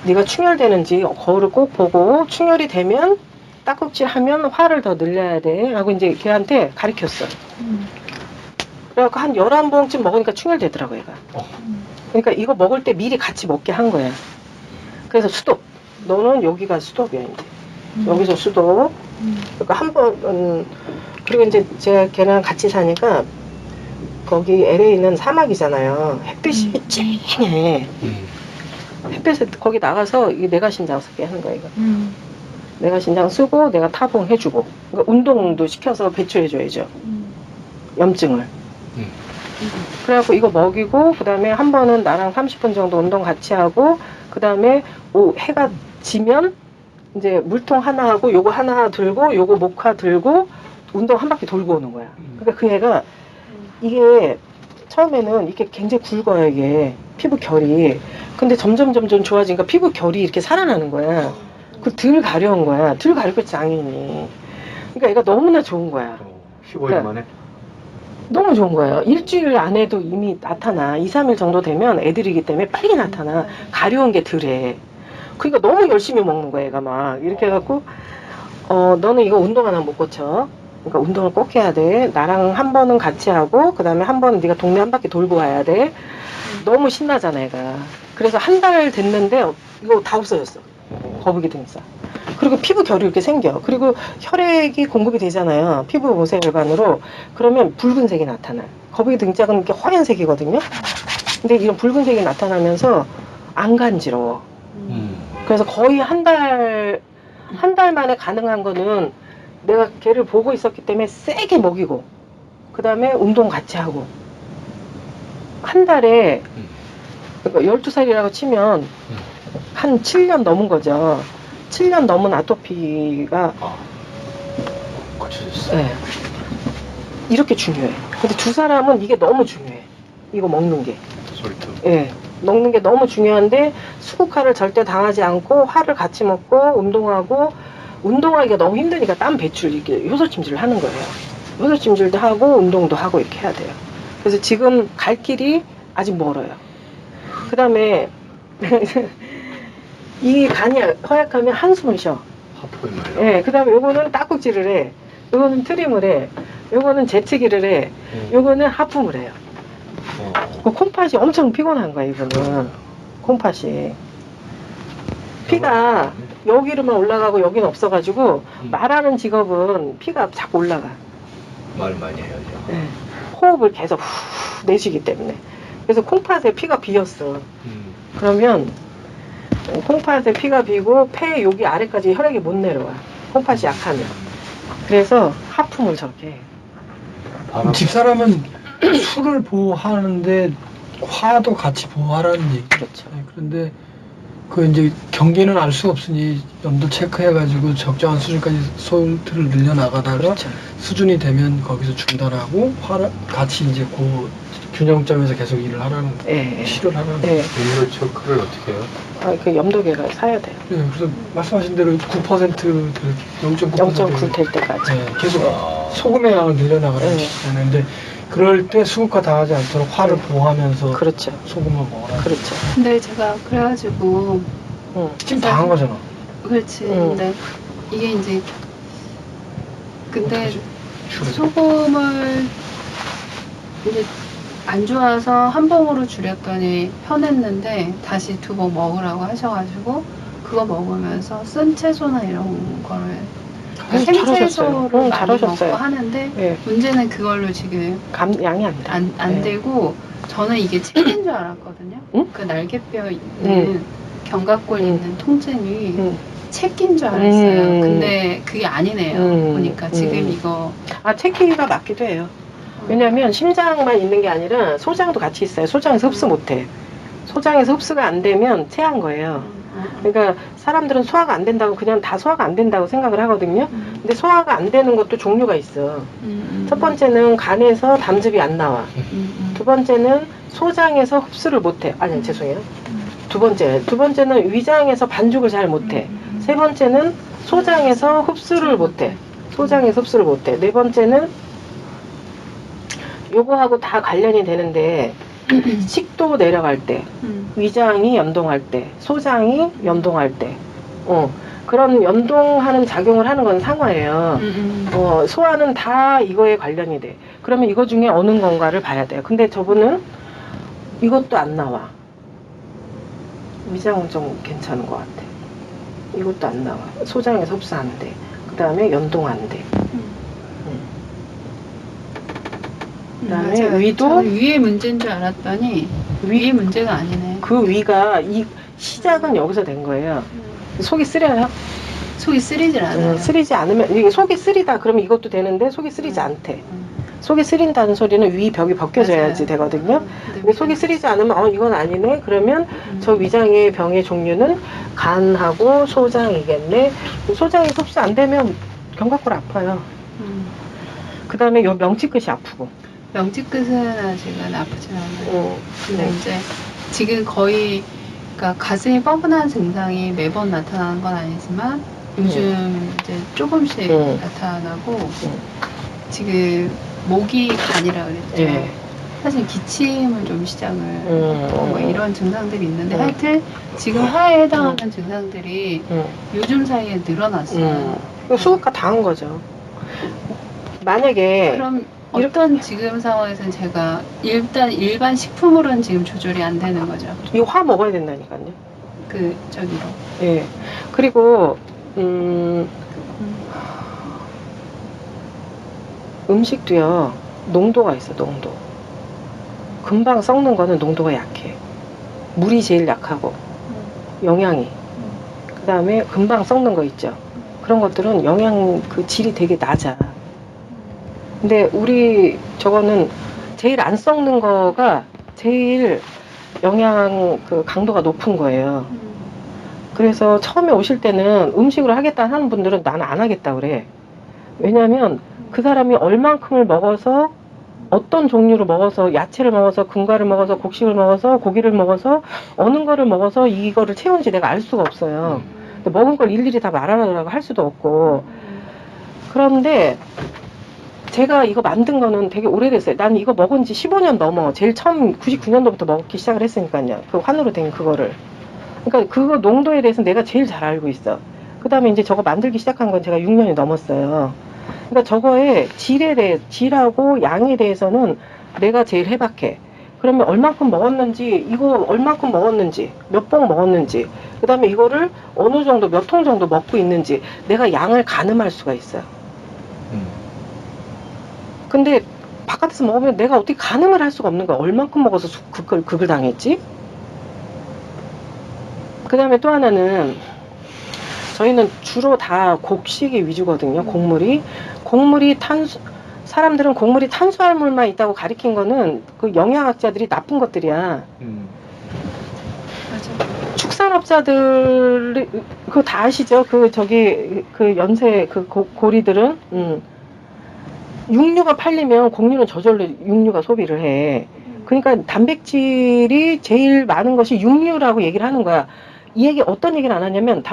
네가 충혈되는지 거울을 꼭 보고 충혈이 되면 딱꼭질 하면 화를 더 늘려야 돼 하고 이제 걔한테 가르쳤어. 그래갖고 한 11봉쯤 먹으니까 충혈되더라고 얘가. 그러니까 이거 먹을 때 미리 같이 먹게 한 거야. 그래서 수독. 너는 여기가 수독이야 이제. 여기서 수독. 그러니까 한 번 그리고 이제 제가 걔랑 같이 사니까 거기 LA는 사막이잖아요. 햇빛이 쨍해. 햇빛에 거기 나가서 이게 내가신장 쓰게 하는 거야 이거. 내가신장 쓰고 내가 타봉해주고. 그러니까 운동도 시켜서 배출해줘야죠. 염증을. 그래갖고 이거 먹이고 그 다음에 한 번은 나랑 30분 정도 운동 같이 하고 그 다음에 해가 지면 이제 물통 하나 하고 요거 하나 들고 요거 목화 들고 운동 한 바퀴 돌고 오는 거야. 그러니까 그 애가 이게 처음에는 이게 굉장히 굵어요 이게 피부 결이. 근데 점점 좋아지니까 피부 결이 이렇게 살아나는 거야. 그 덜 가려운 거야. 덜 가렵겠지 당연히. 그러니까 얘가 너무나 좋은 거야. 15일 만에? 너무 좋은 거예요. 일주일 안에도 이미 나타나. 2-3일 정도 되면 애들이기 때문에 빨리 나타나. 가려운 게 덜해. 그러니까 너무 열심히 먹는 거야 얘가 막. 이렇게 해갖고 너는 이거 운동 하나 못 고쳐. 그러니까 운동을 꼭 해야 돼. 나랑 한 번은 같이 하고 그 다음에 한 번은 네가 동네 한 바퀴 돌고 와야 돼. 너무 신나잖아 얘가. 그래서 한 달 됐는데 이거 다 없어졌어. 거북이 등살. 그리고 피부 결이 이렇게 생겨. 그리고 혈액이 공급이 되잖아요. 피부 모세혈관으로. 그러면 붉은색이 나타나요. 거북이 등짝은 이렇게 하얀색이거든요. 근데 이런 붉은색이 나타나면서 안 간지러워. 그래서 거의 한 달 만에 가능한 거는 내가 걔를 보고 있었기 때문에 세게 먹이고 그 다음에 운동 같이 하고 한 달에 그러니까 12살이라고 치면 한 7년 넘은 거죠. 7년 넘은 아토피가 고쳐졌어. 네. 이렇게 중요해. 근데 두 사람은 이게 너무 중요해. 이거 먹는 게. 솔트. 예. 먹는 게 너무 중요한데 수국화를 절대 당하지 않고 화를 같이 먹고 운동하고 운동하기가 너무 힘드니까 땀 배출 이렇게 효소침질을 하는 거예요. 효소침질도 하고 운동도 하고 이렇게 해야 돼요. 그래서 지금 갈 길이 아직 멀어요. 그 다음에 이 간이 허약하면 한숨을 쉬어. 하프에 말이야. 예, 그 다음에 요거는 딱꼭질을 해. 요거는 트림을 해. 요거는 재채기를 해. 요거는 하품을 해요. 그 콩팥이 엄청 피곤한 거야, 이거는. 콩팥이. 피가 여기로만 올라가고 여기는 없어가지고 말하는 직업은 피가 자꾸 올라가. 말 많이 해야죠. 예. 호흡을 계속 후 내쉬기 때문에. 그래서 콩팥에 피가 비었어. 그러면 콩팥에 피가 비고 폐 여기 아래까지 혈액이 못 내려와. 콩팥이 약하면. 그래서 하품을 저렇게 해. 집사람은 술을 보호하는데 화도 같이 보호하라는 얘기. 그렇죠. 그런데 그 이제 경계는 알 수 없으니 염도 체크해가지고 적정한 수준까지 솔트를 늘려나가다가 그렇죠. 수준이 되면 거기서 중단하고 같이 이제 그 균형점에서 계속 일을 하라는 예. 치료를 하라는. 예. 염도 체크를 어떻게 해요? 그 염도계가 사야 돼요. 네, 그래서 말씀하신 대로 9% 0.9% 0.9 될 때까지. 네, 계속 아. 소금의 양을 늘려나가는 네. 근데 그럴 때 수국화 당하지 않도록 화를 네. 보호하면서 그렇죠. 소금을 먹어라. 그렇죠. 근데 제가 그래가지고 지금 당한 거잖아. 그렇지. 근데 이게 이제 근데 어떡하지? 줄여줘. 소금을 이제 안 좋아서 한 봉으로 줄였더니 편했는데 다시 2봉 먹으라고 하셔가지고 그거 먹으면서 쓴 채소나 이런 거를 생채소를 많이 잘하셨어요. 먹고 하는데 예. 문제는 그걸로 지금 양이 안 돼. 안 네. 되고 저는 이게 책인 줄 알았거든요. 응? 그 날개뼈 있는 견갑골 있는 통증이 책인 줄 알았어요. 근데 그게 아니네요. 보니까 지금 이거 체키가 맞기도 해요. 왜냐면 심장만 있는 게 아니라 소장도 같이 있어요. 소장에서 흡수 못 해. 소장에서 흡수가 안 되면 체한 거예요. 그러니까 사람들은 소화가 안 된다고 그냥 다 소화가 안 된다고 생각을 하거든요. 근데 소화가 안 되는 것도 종류가 있어. 첫 번째는 간에서 담즙이 안 나와. 두 번째는 소장에서 흡수를 못 해. 아니, 죄송해요. 두 번째는 위장에서 반죽을 잘 못 해. 세 번째는 소장에서 흡수를 못 해. 소장에서 흡수를 못 해. 네 번째는 요거하고 다 관련이 되는데 식도 내려갈 때, 위장이 연동할 때, 소장이 연동할 때, 그런 연동하는 작용을 하는 건 상화예요. 소화는 다 이거에 관련이 돼. 그러면 이거 중에 어느 건가를 봐야 돼요. 근데 저분은 이것도 안 나와. 위장은 좀 괜찮은 것 같아. 이것도 안 나와. 소장에서 흡수 안 돼. 그 다음에 연동 안 돼. 그다음에 맞아요. 위도 저는 위의 문제인 줄 알았더니 위의 문제가 아니네. 그 위가 이 시작은 여기서 된 거예요. 속이 쓰려요? 속이 쓰리질 않아요. 쓰리지 않으면 이게 속이 쓰리다 그러면 이것도 되는데 속이 쓰리지 않대. 속이 쓰린다는 소리는 위 벽이 벗겨져야지 맞아요. 되거든요. 근데 속이 쓰리지 않으면 이건 아니네. 그러면 저 위장의 병의 종류는 간하고 소장이겠네. 소장이 흡수 안 되면 견갑골 아파요. 그 다음에 요 명치끝이 아프고. 명치끝은 아직은 아프진 않아요. 근데 이제 지금 거의 그러니까 가슴이 뻐근한 증상이 매번 나타나는 건 아니지만 요즘 이제 조금씩 나타나고 지금 목이 간이라 그랬죠. 예. 사실 기침을 좀 시작을 하고 뭐 이런 증상들이 있는데 하여튼 지금 화에 해당하는 증상들이 요즘 사이에 늘어났어요. 수국화 당한 거죠. 만약에 그럼 어떤 지금 상황에서는 제가 일단 일반 식품으로는 지금 조절이 안 되는 거죠. 이거 화 먹어야 된다니까요. 그 저기로. 예. 그리고 음식도요. 농도가 있어. 농도. 금방 썩는 거는 농도가 약해. 물이 제일 약하고 영양이. 그 다음에 금방 썩는 거 있죠. 그런 것들은 영양 그 질이 되게 낮아. 근데 우리 저거는 제일 안 썩는 거가 제일 영양 그 강도가 높은 거예요. 그래서 처음에 오실 때는 음식으로 하겠다 하는 분들은 나는 안 하겠다 그래. 왜냐면 그 사람이 얼만큼을 먹어서 어떤 종류를 먹어서 야채를 먹어서 금과를 먹어서 곡식을 먹어서 고기를 먹어서 어느 거를 먹어서 이거를 채운지 내가 알 수가 없어요. 근데 먹은 걸 일일이 다 말하라고 할 수도 없고. 그런데 제가 이거 만든 거는 되게 오래됐어요. 난 이거 먹은 지 15년 넘어. 제일 처음 99년도부터 먹기 시작을 했으니까요. 그 환으로 된 그거를. 그러니까 그거 농도에 대해서 내가 제일 잘 알고 있어. 그 다음에 이제 저거 만들기 시작한 건 제가 6년이 넘었어요. 그러니까 저거의 질하고 양에 대해서는 내가 제일 해박해. 그러면 얼만큼 먹었는지, 이거 얼만큼 먹었는지, 몇 봉 먹었는지, 그 다음에 이거를 어느 정도, 몇 통 정도 먹고 있는지, 내가 양을 가늠할 수가 있어요. 근데 바깥에서 먹으면 내가 어떻게 가늠을 할 수가 없는 거야. 얼만큼 먹어서 극을 당했지? 그 다음에 또 하나는 저희는 주로 다 곡식이 위주거든요. 곡물이 사람들은 곡물이 탄수화물만 있다고 가리킨 거는 그 영양학자들이 나쁜 것들이야. 맞아. 생산업자들 그거 다 아시죠? 그 저기 그 연세 그 고리들은 육류가 팔리면 곡류는 저절로 육류가 소비를 해. 그러니까 단백질이 제일 많은 것이 육류라고 얘기를 하는 거야. 이 얘기 어떤 얘기를 안 하냐면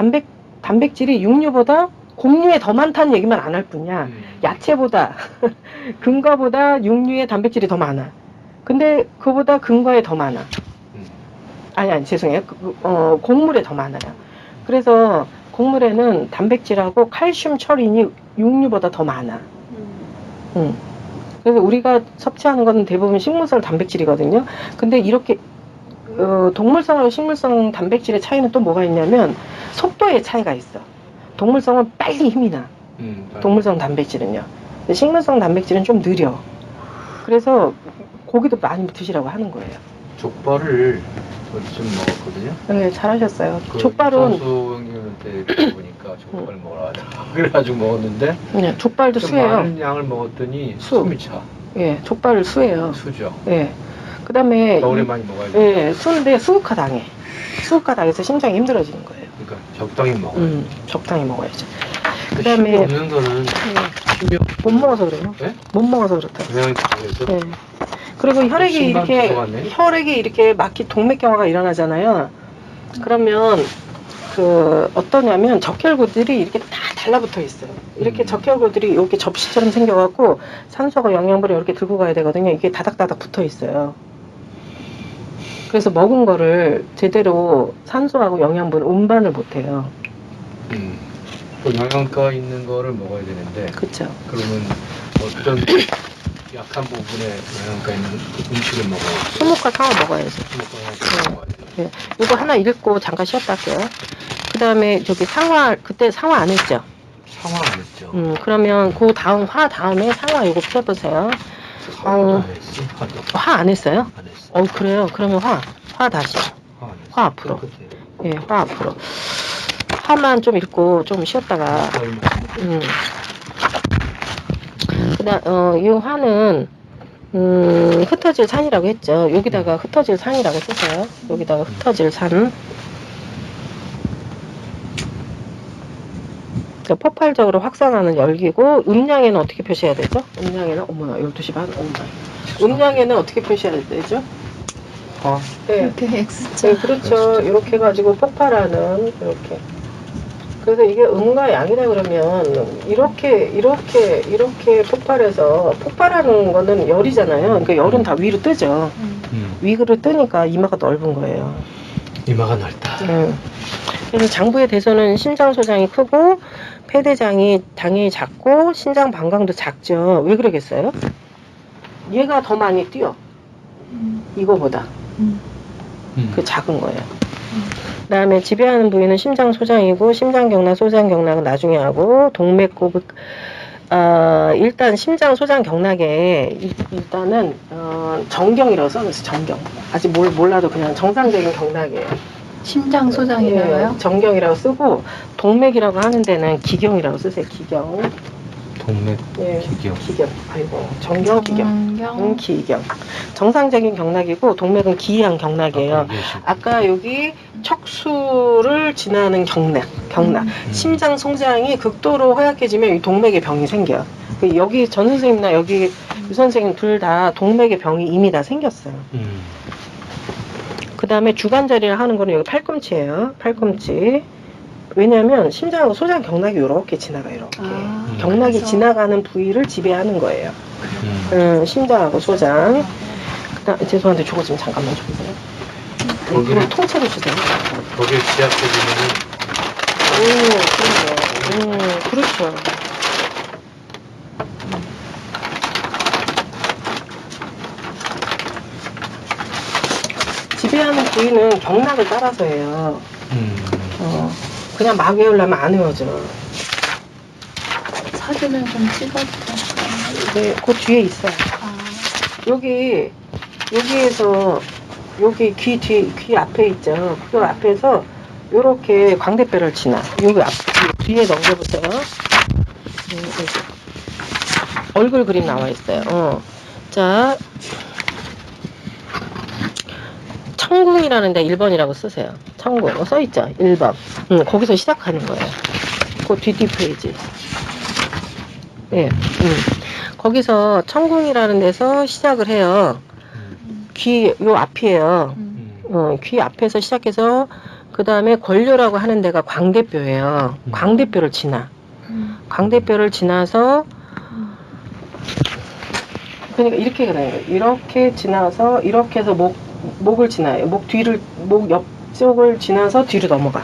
단백질이 육류보다 곡류에 더 많다는 얘기만 안 할 뿐이야. 야채보다 근과보다 육류에 단백질이 더 많아. 근데 그보다 근과에 더 많아. 아니 죄송해요. 곡물에 더 많아요. 그래서 곡물에는 단백질하고 칼슘, 철인이 육류보다 더 많아. 그래서 우리가 섭취하는 것은 대부분 식물성 단백질이거든요. 근데 이렇게 동물성하고 식물성 단백질의 차이는 또 뭐가 있냐면 속도의 차이가 있어. 동물성은 빨리 힘이 나. 동물성 단백질은요. 근데 식물성 단백질은 좀 느려. 그래서 고기도 많이 드시라고 하는 거예요. 족발을 좀 먹었거든요. 네, 잘하셨어요. 그 족발은 선수 형님한테 보니까 족발 먹으라 그래가지고 먹었는데 그냥 족발도 좀 수예요. 많은 양을 먹었더니 수. 숨이 차. 예, 족발을 수예요. 수죠. 예. 그다음에 겨울에 많이 먹어야 돼. 예, 수인데 수국화 당해. 수국화 당해서 심장이 힘들어지는 거예요. 그러니까 적당히 먹어요. 적당히 먹어야죠. 근데 그다음에 힘이 없는 거는 힘이 못 먹어서 그래요. 네? 못 먹어서 그렇다. 그냥 그래서 예. 그리고 혈액이 심장 이렇게 부족하네. 혈액이 이렇게 막히 동맥경화가 일어나잖아요. 그러면 그 어떠냐면 적혈구들이 이렇게 다 달라붙어 있어요. 이렇게 적혈구들이 이렇게 접시처럼 생겨갖고 산소가 영양분을 이렇게 들고 가야 되거든요. 이게 다닥다닥 붙어 있어요. 그래서 먹은 거를 제대로 산소하고 영양분 운반을 못해요. 또 영양가 있는 거를 먹어야 되는데 그렇죠. 그러면 어떤 약한 부분에 영양가 있는 음식을 먹어야 돼. 수목과 상어 먹어야죠. 먹어야 돼. 네. 이거 하나 읽고 잠깐 쉬었다 할게요. 그 다음에 저기 상화, 그때 상화 안 했죠? 상화 안 했죠. 그러면 그 다음 화 다음에 상화 이거 펴보세요. 상화도 안 했지. 화 안 했어요? 안 했어. 그래요. 그러면 화 다시. 안 했어. 화 앞으로. 끝에. 예, 화 앞으로. 화만 좀 읽고 좀 쉬었다가, 이 화는, 흩어질 산이라고 했죠. 여기다가 흩어질 산이라고 쓰세요. 여기다가 흩어질 산. 폭발적으로 확산하는 열기고, 음량에는 어떻게 표시해야 되죠? 음량에는, 어머나, 12시 반, 어머나. 음량에는 어떻게 표시해야 되죠? 네. 이렇게 X자. 네, 그렇죠. 이렇게 해가지고 폭발하는, 이렇게. 그래서 이게 음과 양이라 그러면, 이렇게 폭발해서, 폭발하는 거는 열이잖아요. 그러니까 열은 다 위로 뜨죠. 위로 뜨니까 이마가 넓은 거예요. 이마가 넓다. 그래서 장부의 대소는 심장 소장이 크고, 폐대장이 당연히 작고, 신장 방광도 작죠. 왜 그러겠어요? 얘가 더 많이 뛰어. 이거보다. 그 작은 거예요. 그 다음에 지배하는 부위는 심장 소장이고, 심장경락, 소장경락은 나중에 하고, 동맥골, 일단 심장 소장경락에, 일단은, 정경이라고 써놨어요, 정경. 아직 몰라도 그냥 정상적인 경락이에요. 심장 소장이라고요? 예, 정경이라고 쓰고, 동맥이라고 하는 데는 기경이라고 쓰세요, 기경. 동맥 예, 기경. 기경. 아이고, 정경, 기경. 정경. 기경. 정상적인 경락이고, 동맥은 기이한 경락이에요. 아까 여기 척수를 지나는 경락. 심장 송장이 극도로 허약해지면 이 동맥의 병이 생겨요. 여기 전 선생님이나 여기 유 선생님 둘 다 동맥의 병이 이미 다 생겼어요. 그 다음에 주관자리를 하는 거는 여기 팔꿈치예요. 팔꿈치. 왜냐면 심장하고 소장 경락이 이렇게 지나가요. 이렇게. 경락이 그래서. 지나가는 부위를 지배하는 거예요. 심장하고 소장. 죄송한데 저거 좀 잠깐만 줘보세요. 거기를 통째로 주세요. 거기에 지압해주면은 그럼요. 그렇죠. 지배하는 부위는 경락을 따라서 해요. 그냥 막 외우려면 안 외워져. 사진을 좀 찍어도 될까요? 네, 그 뒤에 있어요. 여기에서 여기 귀 앞에 있죠. 그 앞에서 요렇게 광대뼈를 지나. 여기 뒤에 넘겨보세요. 얼굴 그림 나와 있어요. 자, 천궁이라는 데 1번이라고 쓰세요. 천궁. 써있죠? 1번. 거기서 시작하는 거예요. 그 뒷페이지. 예. 거기서 천궁이라는 데서 시작을 해요. 귀, 요 앞이에요. 귀 앞에서 시작해서, 그 다음에 권료라고 하는 데가 광대뼈예요. 광대뼈를 지나. 광대뼈를 지나서, 그러니까 이렇게 가는 거예요. 이렇게 지나서, 이렇게 해서 목을 지나요. 목 옆쪽을 지나서 뒤로 넘어가.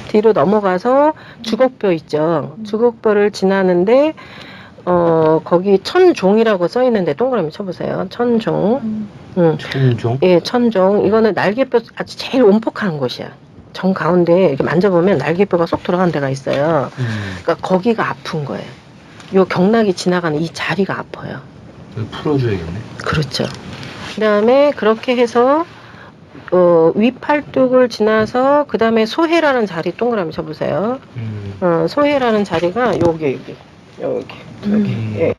뒤로 넘어가서 주걱뼈 있죠. 주걱뼈를 지나는데, 거기 천종이라고 써 있는데 동그라미 쳐보세요. 천종. 천종? 예, 천종. 이거는 날개뼈 아주 제일 온폭한 곳이야. 정 가운데 이렇게 만져보면 날개뼈가 쏙 들어간 데가 있어요. 그러니까 거기가 아픈 거예요. 요 경락이 지나가는 이 자리가 아파요. 풀어줘야겠네. 그렇죠. 그 다음에 그렇게 해서 위팔뚝을 지나서 그 다음에 소해라는 자리 동그라미 쳐보세요. 소해라는 자리가 여기. 예.